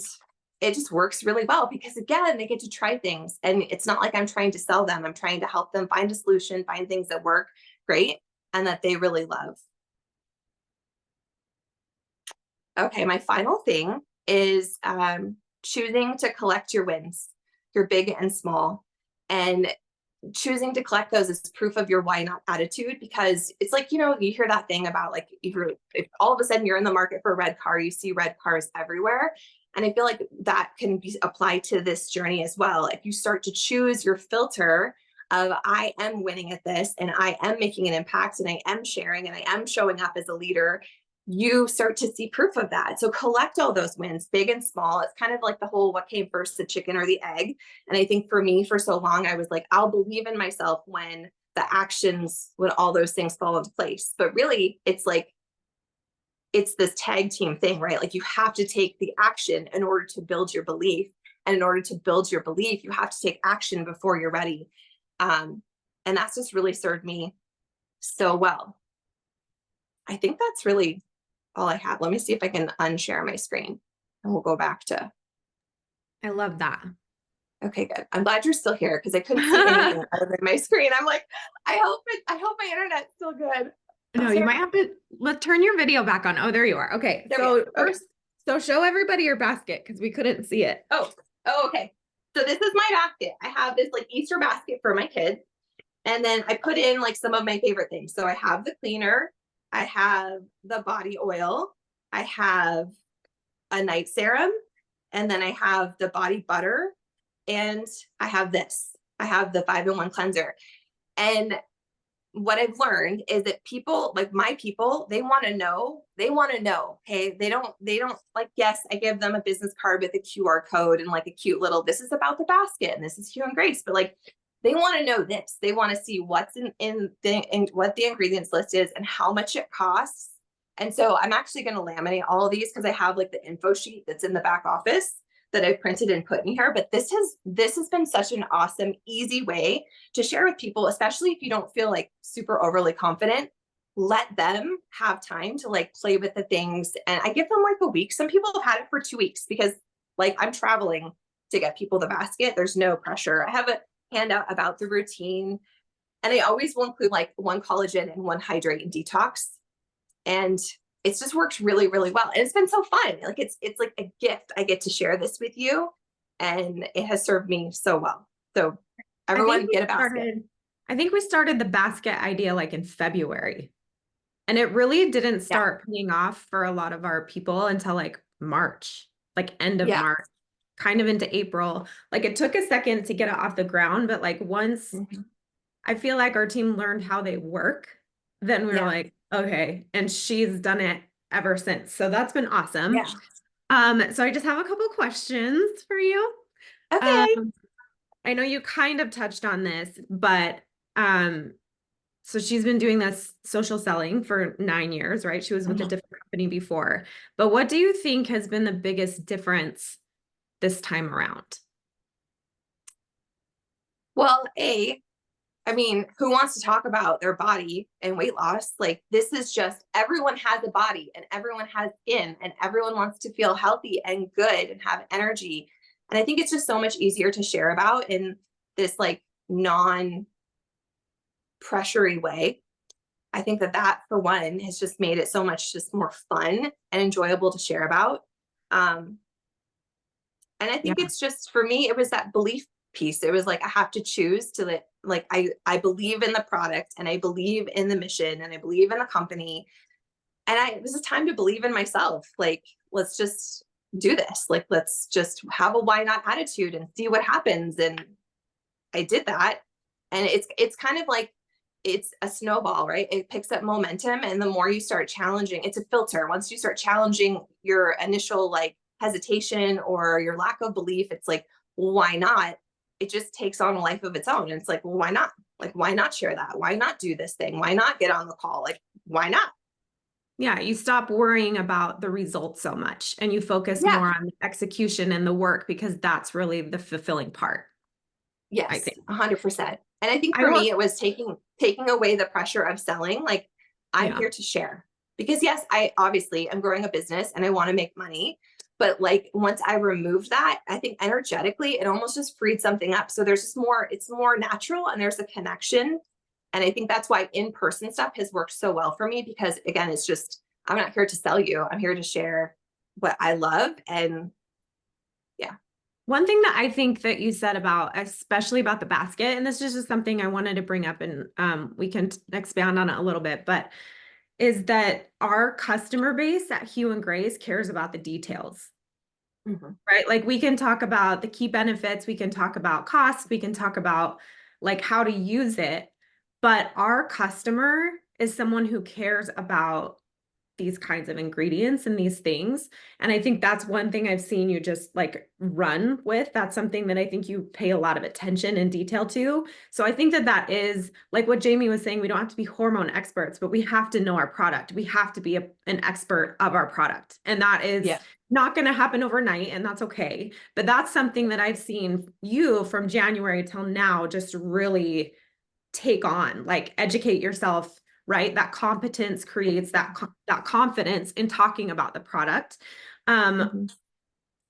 it just works really well because again, they get to try things and it's not like I'm trying to sell them. I'm trying to help them find a solution, find things that work great and that they really love. Okay, my final thing is choosing to collect your wins, your big and small, and choosing to collect those as proof of your why not attitude. Because it's like, you know, you hear that thing about like, if all of a sudden you're in the market for a red car, you see red cars everywhere. And I feel like that can be applied to this journey as well. If you start to choose your filter of I am winning at this and I am making an impact and I am sharing and I am showing up as a leader, you start to see proof of that. So collect all those wins, big and small. It's kind of like the whole, what came first, the chicken or the egg? And I think for me, for so long, I was like, I'll believe in myself when the actions, when all those things fall into place. But really, it's like, it's this tag team thing, right? Like you have to take the action in order to build your belief. And in order to build your belief, you have to take action before you're ready. And that's just really served me so well. I think that's really all I have. Let me see if I can unshare my screen and we'll go back to. I love that. Okay, good. I'm glad you're still here because I couldn't see anything other than my screen. I'm like, I hope my internet's still good. No, you might have to turn your video back on. Oh, there you are. Okay. So first, so show everybody your basket because we couldn't see it. Oh, okay. So this is my basket. I have this like Easter basket for my kids. And then I put in like some of my favorite things. So I have the cleaner, I have the body oil, I have a night serum, and then I have the body butter, and I have this. I have the 5-in-1 cleanser. And what I've learned is that people, like my people, they want to know. Okay. They don't like, yes, I give them a business card with a QR code and like a cute little, this is about the basket and this is Hugh and Grace, but like, they want to know this. They want to see what's in what the ingredients list is and how much it costs. And so I'm actually going to laminate all of these because I have like the info sheet that's in the back office that I've printed and put in here. But this has been such an awesome, easy way to share with people, especially if you don't feel like super overly confident. Let them have time to like play with the things. And I give them like a week. Some people have had it for 2 weeks because like I'm traveling to get people the basket. There's no pressure. I have a handout about the routine. And I always will include like 1 collagen and 1 hydrate and detox. And it's just worked really, really well. And it's been so fun. Like it's like a gift. I get to share this with you. And it has served me so well. So everyone get a basket. I think we started the basket idea like in February. And it really didn't start paying off for a lot of our people until like March, like end of March, kind of into April. Like it took a second to get it off the ground, but like once I feel like our team learned how they work, then we were like, okay. And she's done it ever since. So that's been awesome. Yeah. So I just have a couple questions for you. Okay. I know you kind of touched on this, but so she's been doing this social selling for 9 years, right? She was with a different company before. But what do you think has been the biggest difference this time around? Well, I mean, who wants to talk about their body and weight loss? Like, this is just everyone has a body and everyone has skin and everyone wants to feel healthy and good and have energy. And I think it's just so much easier to share about in this like non pressury way. I think that for one has just made it so much just more fun and enjoyable to share about. Um, and I Yeah. think it's just for me, it was that belief piece. It was like I have to choose to like I believe in the product and I believe in the mission and I believe in the company. And it was a time to believe in myself. Like, let's just do this. Like, let's just have a why not attitude and see what happens. And I did that. And it's kind of like it's a snowball, right? It picks up momentum. And the more you start challenging, it's a filter. Once you start challenging your initial like hesitation or your lack of belief, it's like, well, why not? It just takes on a life of its own. And it's like, well, why not? Like, why not share that? Why not do this thing? Why not get on the call? Like, why not? Yeah, you stop worrying about the results so much and you focus Yeah. more on the execution and the work because that's really the fulfilling part, I Yes, think. 100%. And I think I for want, me, it was taking away the pressure of selling. Like, I'm yeah, here to share because yes, I obviously am growing a business and I want to make money. But like once I removed that, I think energetically it almost just freed something up. So there's just more, it's more natural and there's a connection. And I think that's why in-person stuff has worked so well for me because again, it's just, I'm not here to sell you. I'm here to share what I love. And yeah. one thing that I think that you said about, especially about the basket, and this is just something I wanted to bring up and we can expand on it a little bit, but is that our customer base at Hue and Grace cares about the details. Mhm. Right? Like we can talk about the key benefits, we can talk about costs, we can talk about like how to use it, but our customer is someone who cares about these kinds of ingredients and these things. And I think that's one thing I've seen you just like run with. That's something that I think you pay a lot of attention and detail to. So I think that that is like what Jamie was saying. We don't have to be hormone experts, but we have to know our product. We have to be an expert of our product. And that is Yeah. not going to happen overnight. And that's okay. But that's something that I've seen you from January till now just really take on, like educate yourself, right? That competence creates that confidence in talking about the product. Mhm.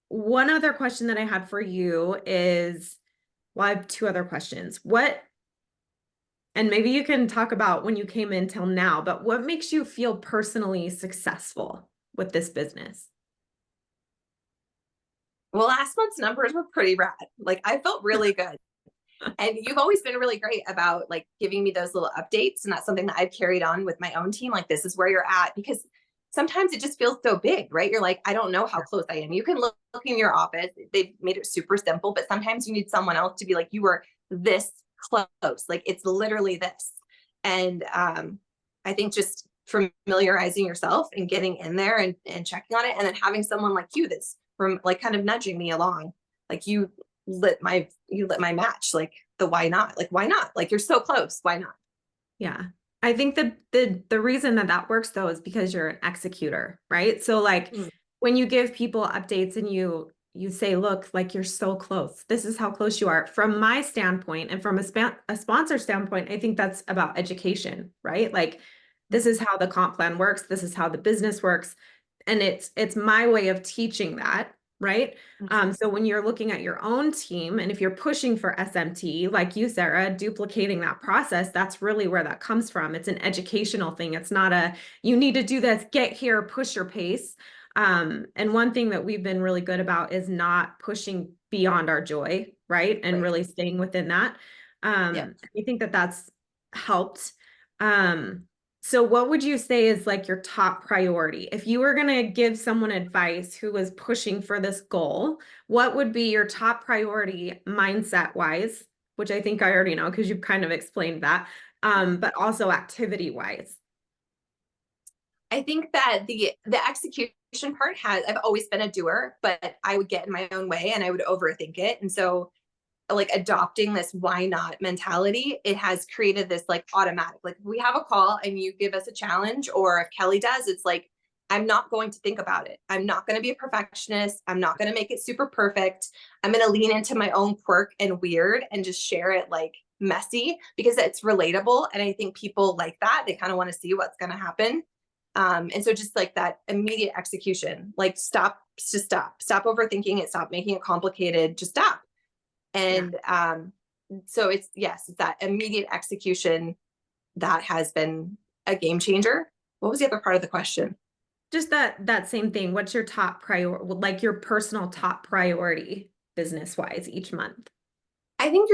One other question that I had for you is, well, I have two other questions. And maybe you can talk about when you came in till now, but what makes you feel personally successful with this business? Well, last month's numbers were pretty rad. Like I felt really good. And you've always been really great about like giving me those little updates. And that's something that I've carried on with my own team. Like, this is where you're at because sometimes it just feels so big, right? You're like, I don't know how close I am. You can look in your office. They've made it super simple, but sometimes you need someone else to be like, you were this close. Like it's literally this. And I think just familiarizing yourself and getting in there and checking on it. And then having someone like you that's from like kind of nudging me along. Like you lit my match. Like the why not? Like why not? Like you're so close. Why not? Yeah. I think the reason that that works though is because you're an executor, right? So like Mm. when you give people updates and you say, look, like you're so close. This is how close you are. From my standpoint and from a sponsor standpoint, I think that's about education, right? Like this is how the comp plan works. This is how the business works. And it's my way of teaching that, right? So when you're looking at your own team and if you're pushing for SMT, like you, Sarah, duplicating that process, that's really where that comes from. It's an educational thing. It's not a, you need to do this, get here, push your pace. And one thing that we've been really good about is not pushing beyond our joy, right? And Right. really staying within that. Yeah. I think that that's helped. So what would you say is like your top priority? If you were going to give someone advice who was pushing for this goal, what would be your top priority mindset wise, which I think I already know because you've kind of explained that, but also activity wise? I think that the execution part I've always been a doer, but I would get in my own way and I would overthink it. And so like adopting this why not mentality, it has created this like automatic, like we have a call and you give us a challenge, or if Kelly does, it's like, I'm not going to think about it. I'm not going to be a perfectionist. I'm not going to make it super perfect. I'm going to lean into my own quirk and weird and just share it like messy because it's relatable. And I think people like that. They kind of want to see what's going to happen. And so just like that immediate execution, like stop overthinking it, stop making it complicated, just stop. And so it's that immediate execution that has been a game changer. What was the other part of the question? Just that same thing. What's your top priority, like your personal top priority business wise each month? I think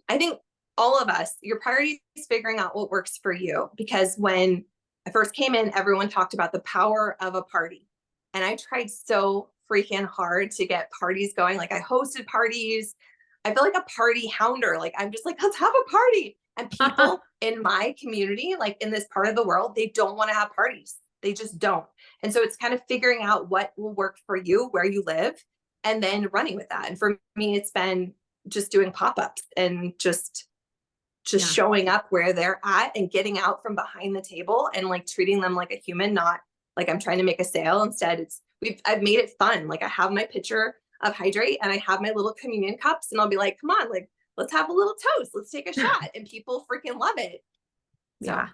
I think all of us, your priority is figuring out what works for you. Because when I first came in, everyone talked about the power of a party. And I tried so freaking hard to get parties going. Like I hosted parties. I feel like a party hounder. Like I'm just like, let's have a party. And people in my community, like in this part of the world, they don't want to have parties. They just don't. And so it's kind of figuring out what will work for you, where you live, and then running with that. And for me, it's been just doing pop-ups and just showing up where they're at and getting out from behind the table and like treating them like a human, not like I'm trying to make a sale. Instead, I've made it fun. Like I have my pitcher of hydrate and I have my little communion cups and I'll be like, come on, like, let's have a little toast. Let's take a shot. And people freaking love it. So, yeah.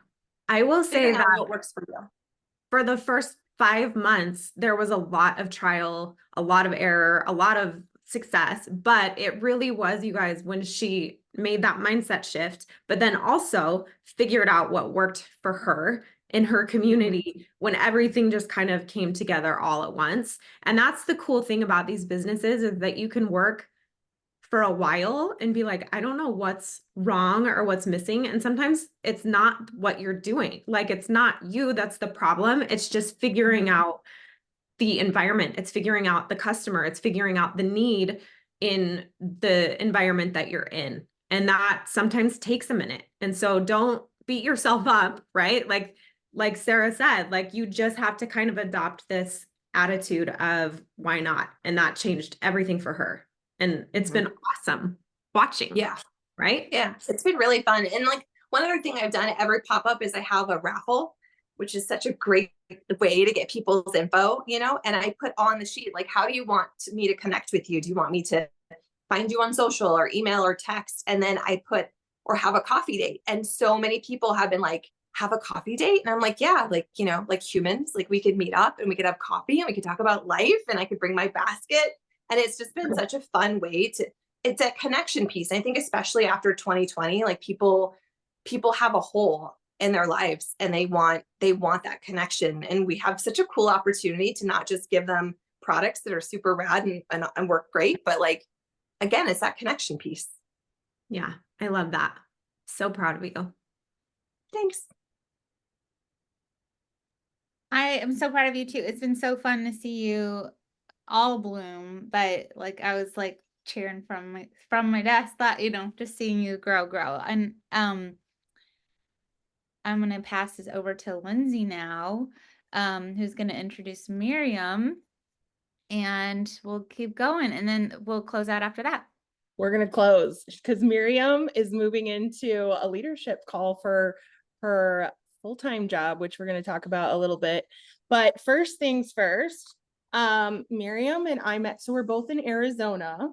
I will say that what works for you. For the first 5 months, there was a lot of trial, a lot of error, a lot of success, but it really was, you guys, when she made that mindset shift, but then also figured out what worked for her in her community when everything just kind of came together all at once. And that's the cool thing about these businesses is that you can work for a while and be like, I don't know what's wrong or what's missing. And sometimes it's not what you're doing. Like it's not you that's the problem. It's just figuring out the environment. It's figuring out the customer. It's figuring out the need in the environment that you're in. And that sometimes takes a minute. And so don't beat yourself up, right? Like Sarah said, like you just have to kind of adopt this attitude of why not? And that changed everything for her. And it's been awesome watching. Yeah. Right? Yeah. It's been really fun. And like one other thing I've done at every pop-up is I have a raffle, which is such a great way to get people's info, you know, and I put on the sheet, like, how do you want me to connect with you? Do you want me to find you on social or email or text? And then I put, or have a coffee date. And so many people have been like, have a coffee date. And I'm like, yeah, like, you know, like humans, like we could meet up and we could have coffee and we could talk about life and I could bring my basket. And it's just been such a fun way it's a connection piece. I think especially after 2020, like people have a hole in their lives and they want that connection. And we have such a cool opportunity to not just give them products that are super rad and work great, but like, again, it's that connection piece. Yeah, I love that. So proud of you. Thanks. I am so proud of you too. It's been so fun to see you all bloom, but like I was like cheering from my desk, that, you know, just seeing you grow. And I'm gonna pass this over to Lindsay now, who's gonna introduce Miriam, and we'll keep going and then we'll close out after that. We're going to close because Miriam is moving into a leadership call for her full-time job, which we're going to talk about a little bit. But first things first, Miriam and I met, so we're both in Arizona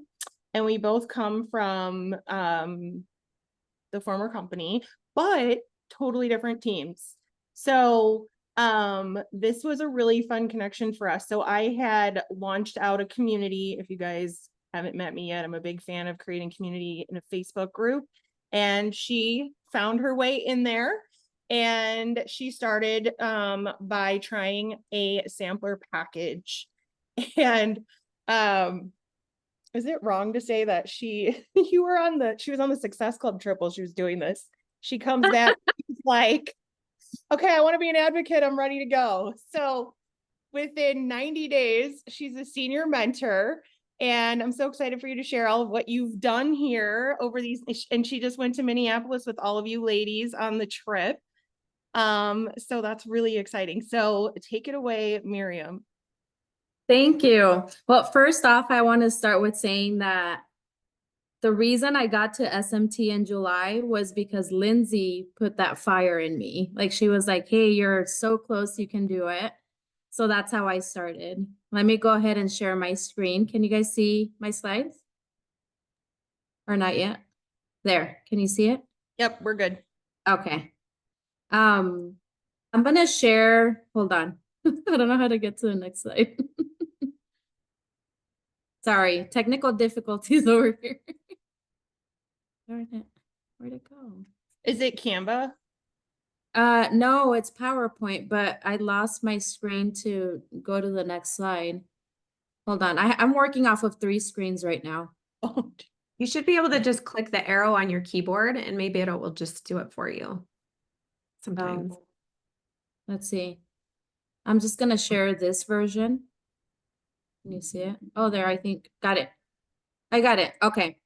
and we both come from the former company, but totally different teams. So this was a really fun connection for us. So I had launched out a community. If you guys haven't met me yet, I'm a big fan of creating community in a Facebook group, and she found her way in there. And she started by trying a sampler package. And is it wrong to say that she was on the Success Club trip while she was doing this? She comes back like, okay, I want to be an advocate. I'm ready to go. So within 90 days, she's a senior mentor. And I'm so excited for you to share all of what you've done here over these. And she just went to Minneapolis with all of you ladies on the trip. So that's really exciting. So take it away, Miriam. Thank you. Well, first off, I want to start with saying that the reason I got to SMT in July was because Lindsay put that fire in me. Like she was like, hey, you're so close, you can do it. So that's how I started. Let me go ahead and share my screen. Can you guys see my slides? Or not yet? There, can you see it? Yep, we're good. Okay. I'm gonna share, hold on. I don't know how to get to the next slide. Sorry, technical difficulties over here. Where'd it go? Is it Canva? No, it's PowerPoint, but I lost my screen to go to the next slide. Hold on, I'm working off of 3 screens right now. Oh, You should be able to just click the arrow on your keyboard and maybe it will just do it for you. Sometimes. Let's see. I'm just gonna share this version. Can you see it? Oh, there, I think, got it. I got it, okay.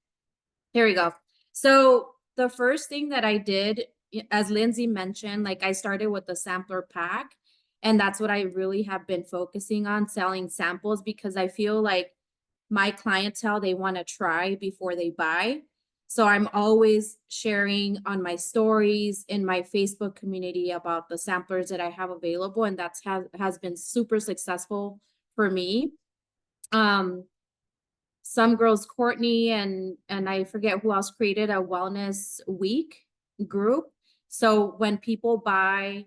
Here we go. So the first thing that I did, as Lindsay mentioned, like I started with the sampler pack, and that's what I really have been focusing on, selling samples, because I feel like my clientele, they want to try before they buy. So I'm always sharing on my stories in my Facebook community about the samplers that I have available, and that's has been super successful for me. Some girls, Courtney and I forget who else, created a wellness week group. So when people buy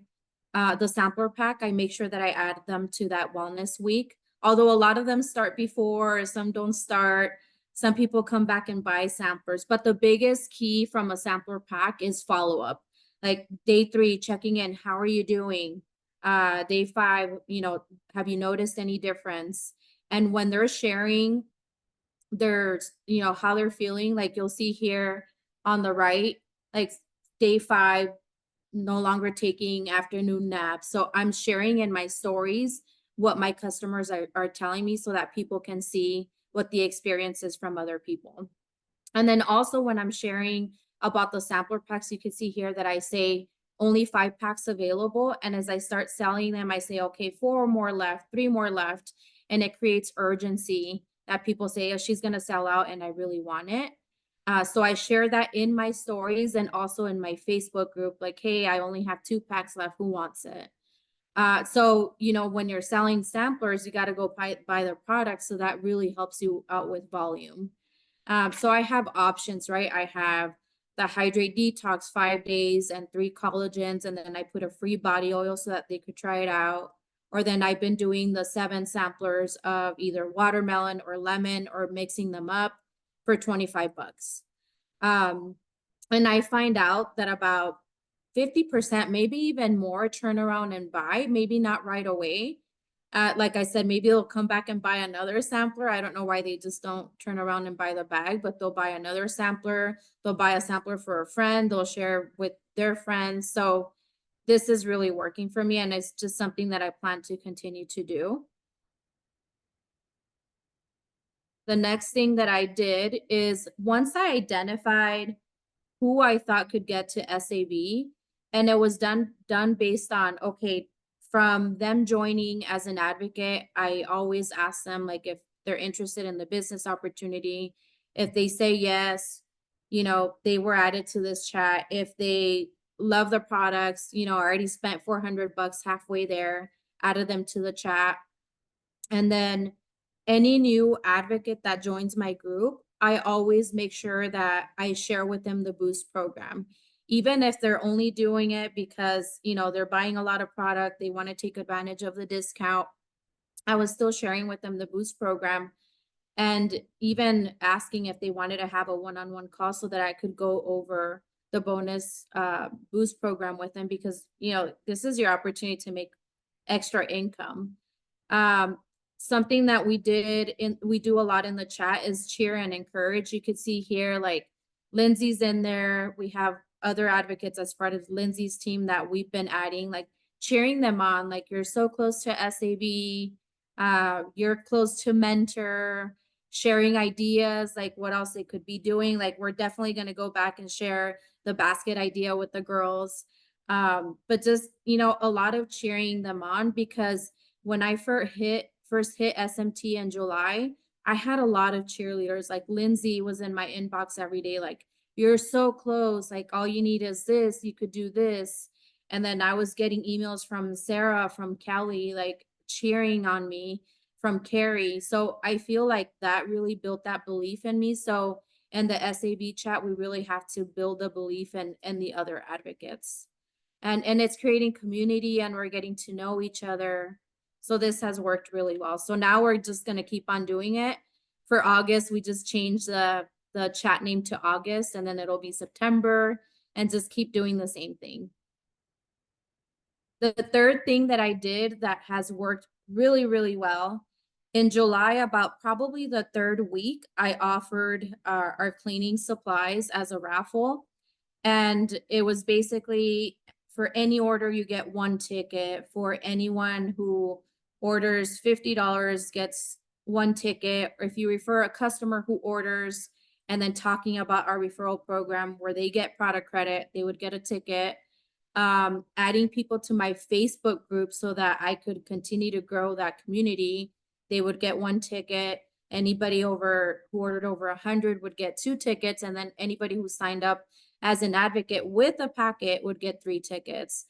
the sampler pack, I make sure that I add them to that wellness week. Although a lot of them start before, some don't start. Some people come back and buy samplers. But the biggest key from a sampler pack is follow-up. Like day 3, checking in, how are you doing? Day 5, you know, have you noticed any difference? And when they're sharing there's, you know, how they're feeling, like you'll see here on the right, like day 5, no longer taking afternoon naps. So I'm sharing in my stories what my customers are telling me so that people can see what the experience is from other people. And then also when I'm sharing about the sampler packs, you can see here that I say only 5 packs available. And as I start selling them, I say, okay, 4 more left, 3 more left. And it creates urgency that people say, oh, she's going to sell out and I really want it. So I share that in my stories and also in my Facebook group, like, hey, I only have 2 packs left. Who wants it? So, you know, when you're selling samplers, you got to go buy the product. So that really helps you out with volume. So I have options, right? I have the hydrate detox 5 days and 3 collagens, and then I put a free body oil so that they could try it out. Or then I've been doing the 7 samplers of either watermelon or lemon or mixing them up for 25 bucks. And I find out that about 50%, maybe even more, turn around and buy, maybe not right away. Like I said, maybe they'll come back and buy another sampler. I don't know why they just don't turn around and buy the bag, but they'll buy another sampler. They'll buy a sampler for a friend. They'll share with their friends. So this is really working for me, and it's just something that I plan to continue to do. The next thing that I did is once I identified who I thought could get to SAB, and it was done based on, okay, from them joining as an advocate, I always ask them like if they're interested in the business opportunity. If they say yes, you know, they were added to this chat. If they love the products, you know, already spent 400 bucks halfway there, added them to the chat. And then any new advocate that joins my group, I always make sure that I share with them the boost program. Even if they're only doing it because, you know, they're buying a lot of product, they want to take advantage of the discount, I was still sharing with them the boost program and even asking if they wanted to have a one-on-one call so that I could go over the bonus boost program with them, because, you know, this is your opportunity to make extra income. Something that we do a lot in the chat is cheer and encourage. You could see here, like Lindsay's in there. We have other advocates as part of Lindsay's team that we've been adding, like cheering them on, like you're so close to SAB, you're close to mentor, sharing ideas, like what else they could be doing. Like we're definitely going to go back and share the basket idea with the girls. But just, you know, a lot of cheering them on, because when I first hit SMT in July, I had a lot of cheerleaders. Like Lindsay was in my inbox every day, like, you're so close. Like, all you need is this, you could do this. And then I was getting emails from Sarah, from Kelly, like cheering on me, from Carrie. So I feel like that really built that belief in me. So in the SAB chat, we really have to build the belief in the other advocates. And it's creating community, and we're getting to know each other. So this has worked really well. So now we're just going to keep on doing it. For August, we just changed the chat name to August, and then it'll be September, and just keep doing the same thing. The third thing that I did that has worked really, really well, in July, about probably the third week, I offered our cleaning supplies as a raffle. And it was basically, for any order, you get 1 ticket. For anyone who orders $50 gets 1 ticket. Or if you refer a customer who orders, and then talking about our referral program where they get product credit, they would get a ticket. Adding people to my Facebook group so that I could continue to grow that community, they would get 1 ticket. Anybody who ordered over 100 would get 2 tickets. And then anybody who signed up as an advocate with a packet would get 3 tickets.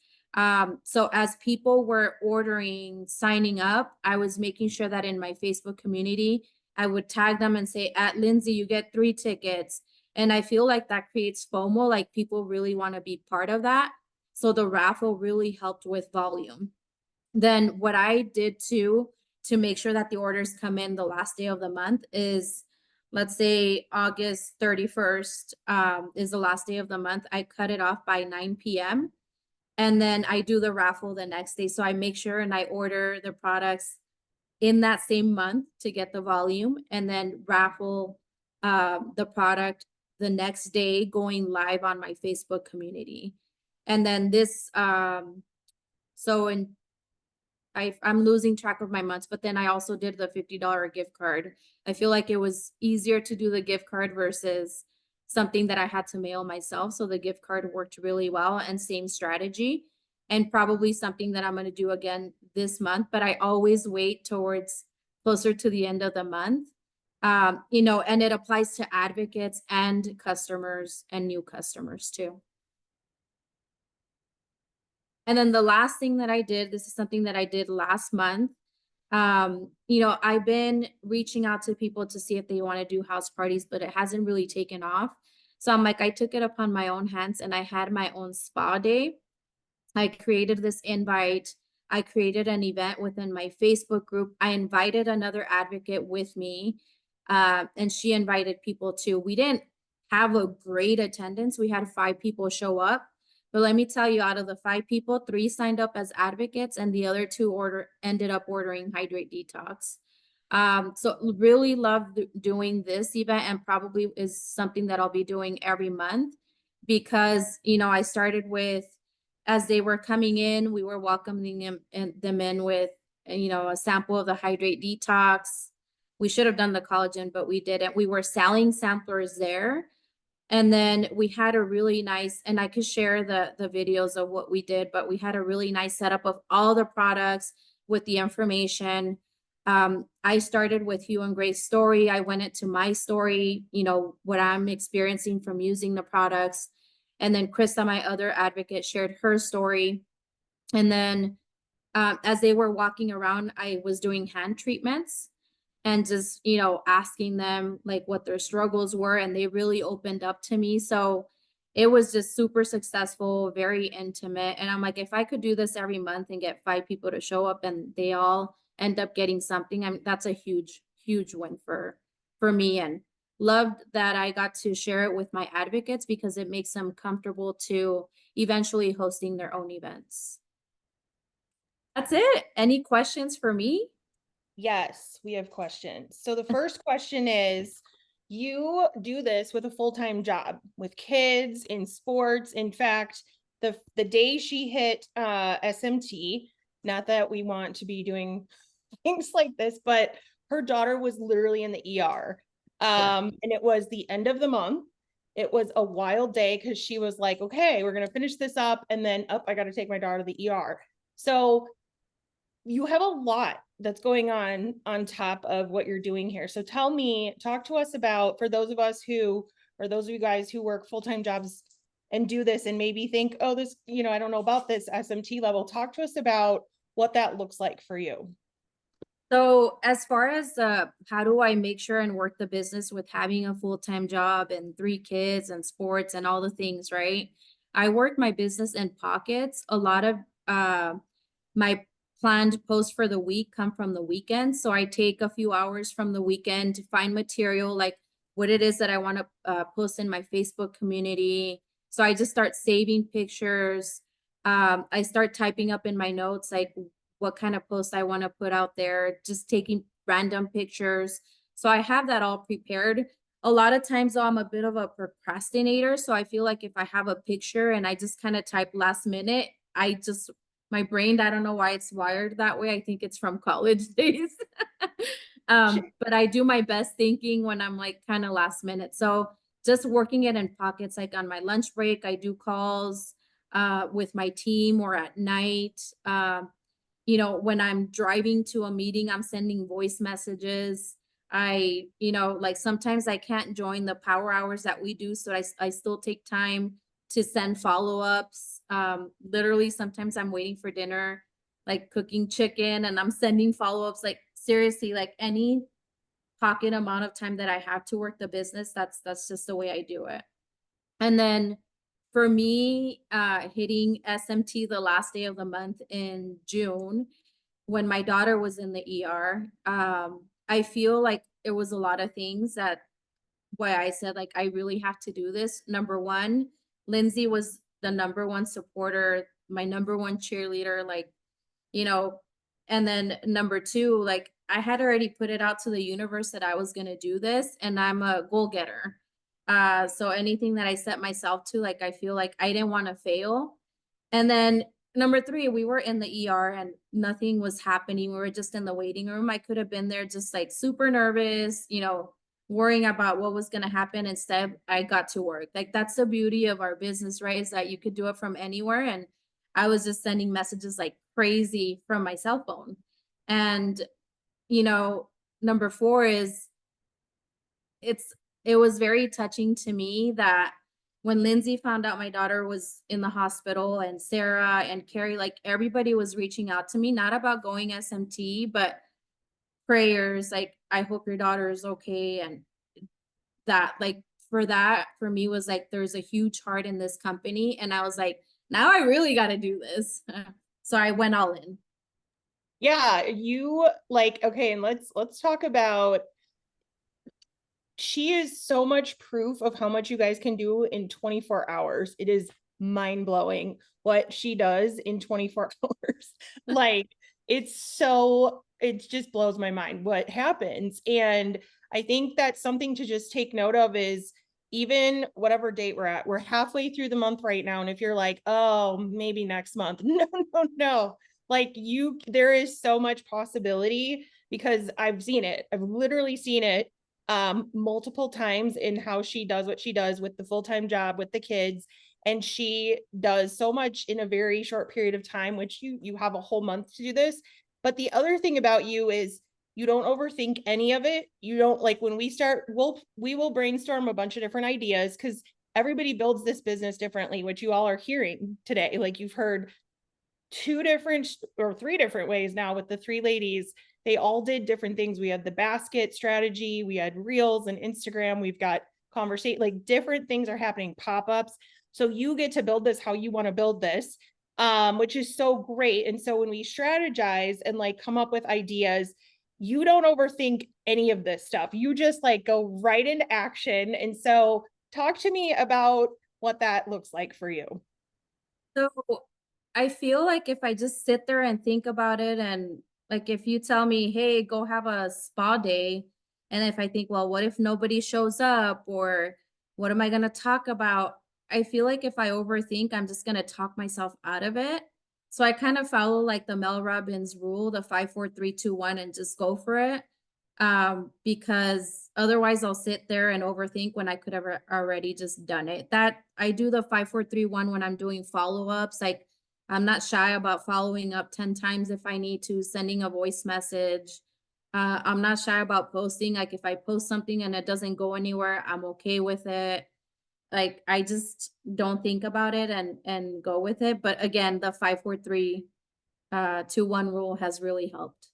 So as people were ordering, signing up, I was making sure that in my Facebook community, I would tag them and say, at Lindsay, you get 3 tickets. And I feel like that creates FOMO, like people really want to be part of that. So the raffle really helped with volume. Then what I did too, to make sure that the orders come in the last day of the month, is, let's say August 31st is the last day of the month. I cut it off by 9 p.m. and then I do the raffle the next day. So I make sure and I order the products in that same month to get the volume, and then raffle the product the next day, going live on my Facebook community. And then this, so I'm losing track of my months, but then I also did the $50 gift card. I feel like it was easier to do the gift card versus something that I had to mail myself. So the gift card worked really well, and same strategy, and probably something that I'm going to do again this month, but I always wait towards closer to the end of the month. You know, and it applies to advocates and customers and new customers too. And then the last thing that I did, this is something that I did last month. You know, I've been reaching out to people to see if they want to do house parties, but it hasn't really taken off. So I'm like, I took it upon my own hands, and I had my own spa day. I created this invite. I created an event within my Facebook group. I invited another advocate with me, and she invited people too. We didn't have a great attendance. We had 5 people show up. But let me tell you, out of the 5 people, 3 signed up as advocates, and the other 2 ended up ordering Hydrate Detox. So really love doing this event, and probably is something that I'll be doing every month, because, you know, I started with, as they were coming in, we were welcoming them in with, you know, a sample of the Hydrate Detox. We should have done the collagen, but we didn't. We were selling samplers there. And then we had a really nice, and I could share the videos of what we did, but we had a really nice setup of all the products with the information. I started with Hugh and Grace's story. I went into my story, you know, what I'm experiencing from using the products. And then Krista, my other advocate, shared her story. And then as they were walking around, I was doing hand treatments, and just, you know, asking them like what their struggles were, and they really opened up to me. So it was just super successful, very intimate. And I'm like, if I could do this every month and get 5 people to show up and they all end up getting something, I mean, that's a huge, huge win for me. And loved that I got to share it with my advocates, because it makes them comfortable to eventually hosting their own events. That's it. Any questions for me? Yes, we have questions. So the first question is, you do this with a full-time job, with kids, in sports. In fact, the day she hit SMT, not that we want to be doing things like this, but her daughter was literally in the ER. And it was the end of the month. it was a wild day because she was like, okay, we're going to finish this up. And then I got to take my daughter to the ER. So you have a lot that's going on top of what you're doing here. So talk to us about, for those of us who, or those of you guys who work full-time jobs and do this and maybe think, oh, this, I don't know about this SMT level. Talk to us about what that looks like for you. So as far as how do I make sure and work the business with having a full-time job and 3 kids and sports and all the things, right? I work my business in pockets. A lot of my planned posts for the week come from the weekend. So I take a few hours from the weekend to find material, like what it is that I want to post in my Facebook community. So I just start saving pictures. I start typing up in my notes, like what kind of post I want to put out there, just taking random pictures. So I have that all prepared. A lot of times though, I'm a bit of a procrastinator. So I feel like if I have a picture and I just kind of type last minute, my brain, I don't know why it's wired that way. I think it's from college days. But I do my best thinking when I'm like kind of last minute. So just working it in pockets, like on my lunch break, I do calls with my team or at night. When I'm driving to a meeting, I'm sending voice messages. Like sometimes I can't join the power hours that we do. So I still take time to send follow-ups. Literally, sometimes I'm waiting for dinner, like cooking chicken, and I'm sending follow-ups, like seriously, like any pocket amount of time that I have to work the business, that's just the way I do it. And then for me, hitting SMT the last day of the month in June, when my daughter was in the ER, I feel like it was a lot of things that why I said, like, I really have to do this. Number one, Lindsay was the number one supporter, my number one cheerleader, like, and then number two, like, I had already put it out to the universe that I was going to do this, and I'm a goal getter. So anything that I set myself to, like, I feel like I didn't want to fail. And then number three, we were in the ER and nothing was happening. We were just in the waiting room. I could have been there just like super nervous, worrying about what was going to happen. Instead, I got to work. Like, that's the beauty of our business, right? Is that you could do it from anywhere. And I was just sending messages like crazy from my cell phone. And, number four is it was very touching to me that when Lindsay found out my daughter was in the hospital, and Sarah and Carrie, like everybody was reaching out to me, not about going SMT, but prayers, like, I hope your daughter is okay. And that, like, for me was like, there's a huge heart in this company. And I was like, now I really got to do this. So I went all in. Yeah, you like, okay, and let's talk about, she is so much proof of how much you guys can do in 24 hours. It is mind-blowing what she does in 24 hours. Like, it just blows my mind what happens. And I think that's something to just take note of is, even whatever date we're at, we're halfway through the month right now. And if you're like, oh, maybe next month, no. Like, there is so much possibility, because I've seen it. I've literally seen it multiple times in how she does what she does with the full-time job with the kids. And she does so much in a very short period of time, which you have a whole month to do this. But the other thing about you is you don't overthink any of it. You don't, like, when we start, we will brainstorm a bunch of different ideas, because everybody builds this business differently, which you all are hearing today. Like, you've heard 2 different or 3 different ways now with the 3 ladies. They all did different things. We had the basket strategy, we had reels and Instagram, we've got conversation, like different things are happening, pop-ups. So you get to build this how you want to build this, which is so great. And so when we strategize and like come up with ideas, you don't overthink any of this stuff. You just like go right into action. And so talk to me about what that looks like for you. So I feel like if I just sit there and think about it, and like if you tell me, hey, go have a spa day, and if I think, well, what if nobody shows up, or what am I going to talk about? I feel like if I overthink, I'm just going to talk myself out of it. So I kind of follow like the Mel Robbins rule, the 5, 4, 3, 2, 1, and just go for it. because otherwise I'll sit there and overthink when I could have already just done it. That I do the 5, 4, 3, 1 when I'm doing follow-ups. Like I'm not shy about following up 10 times if I need to, sending a voice message. I'm not shy about posting. Like if I post something and it doesn't go anywhere, I'm okay with it. Like I just don't think about it and go with it. But again, the 5, 4, 3, 2, 1 rule has really helped.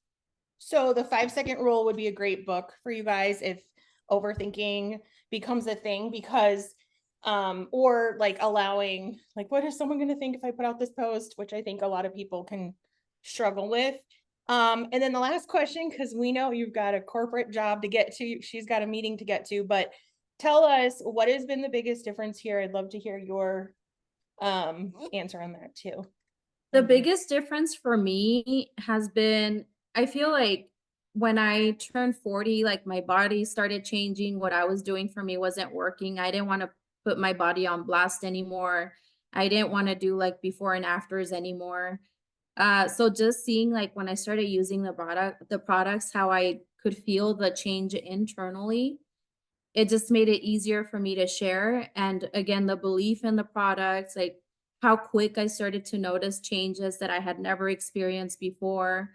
So the 5-second rule would be a great book for you guys if overthinking becomes a thing, because or like allowing, like, what is someone going to think if I put out this post, which I think a lot of people can struggle with. And then the last question, because we know you've got a corporate job to get to, she's got a meeting to get to, but tell us what has been the biggest difference here. I'd love to hear your answer on that too. The biggest difference for me has been, I feel like when I turned 40, like my body started changing. What I was doing for me wasn't working. I didn't want to put my body on blast anymore. I didn't want to do like before and afters anymore. So just seeing like when I started using the products, how I could feel the change internally, it just made it easier for me to share. And again, the belief in the products, like how quick I started to notice changes that I had never experienced before,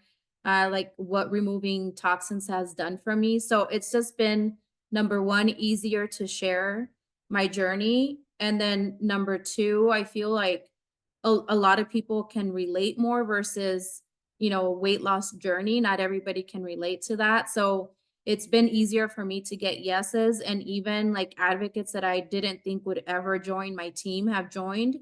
like what removing toxins has done for me. So it's just been number one, easier to share my journey. And then number two, I feel like a lot of people can relate more versus, weight loss journey. Not everybody can relate to that. So it's been easier for me to get yeses, and even like advocates that I didn't think would ever join my team have joined,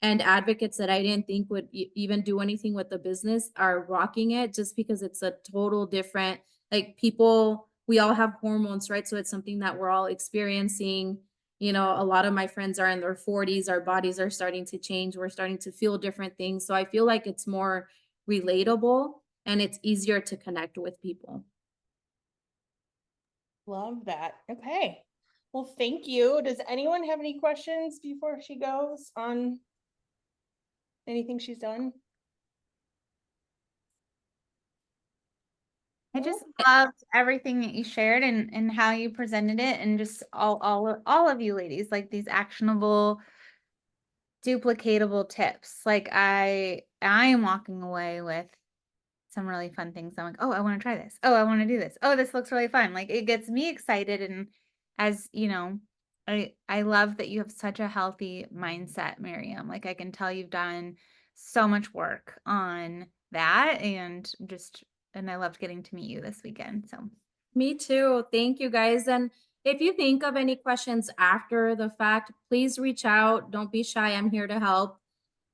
and advocates that I didn't think would even do anything with the business are rocking it, just because it's a total different, like people, we all have hormones, right? So it's something that we're all experiencing. A lot of my friends are in their 40s, our bodies are starting to change, we're starting to feel different things. So I feel like it's more relatable and it's easier to connect with people. Love that. Okay. Well, thank you. Does anyone have any questions before she goes on anything she's done? I just loved everything that you shared and how you presented it, and just all of you ladies, like these actionable, duplicatable tips. Like I am walking away with some really fun things. I'm like, oh, I want to try this. Oh, I want to do this. Oh, this looks really fun. Like it gets me excited. And as you know, I love that you have such a healthy mindset, Miriam. Like I can tell you've done so much work on that, and I loved getting to meet you this weekend. So Me too. Thank you guys. And if you think of any questions after the fact, please reach out. Don't be shy. I'm here to help.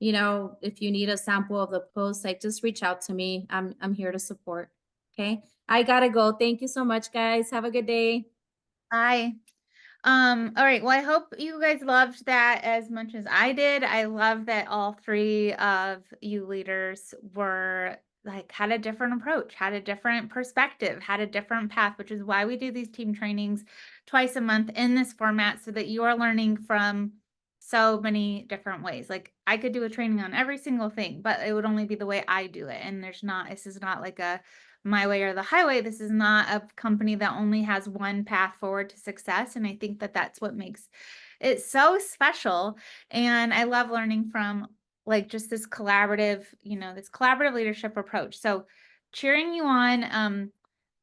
If you need a sample of the post, like just reach out to me. I'm here to support. Okay. I gotta go. Thank you so much, guys. Have a good day. bye. All right. Well, I hope you guys loved that as much as I did. I love that all three of you leaders were like, had a different approach, had a different perspective, had a different path, which is why we do these team trainings twice a month in this format, so that you are learning from so many different ways. Like I could do a training on every single thing, but it would only be the way I do it. And this is not like a my way or the highway. This is not a company that only has one path forward to success. And I think that that's what makes it so special. And I love learning from like just this collaborative, this collaborative leadership approach. So cheering you on.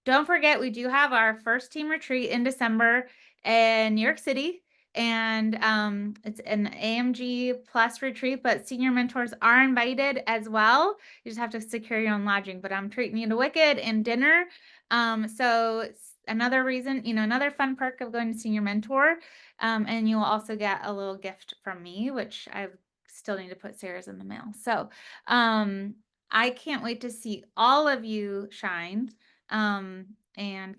Don't forget, we do have our first team retreat in December in New York City. And it's an AMG plus retreat, but senior mentors are invited as well. You just have to secure your own lodging, but I'm treating you to Wicked and dinner. So it's another reason, another fun perk of going to senior mentor. And you will also get a little gift from me, which I still need to put Sarah's in the mail. So I can't wait to see all of you shine and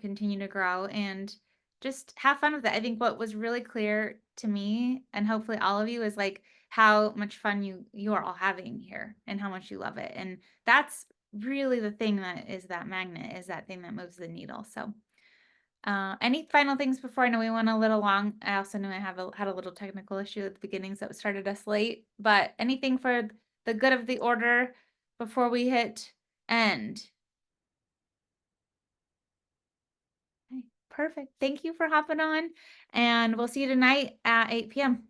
continue to grow and just have fun with it. I think what was really clear to me, and hopefully all of you, is like how much fun you are all having here and how much you love it. And that's really the thing that is that magnet, is that thing that moves the needle. So any final things before? I know we went a little long. I also know I had a little technical issue at the beginning, so it started us late, but anything for the good of the order before we hit end? Perfect. Thank you for hopping on, and we'll see you tonight at 8 p.m.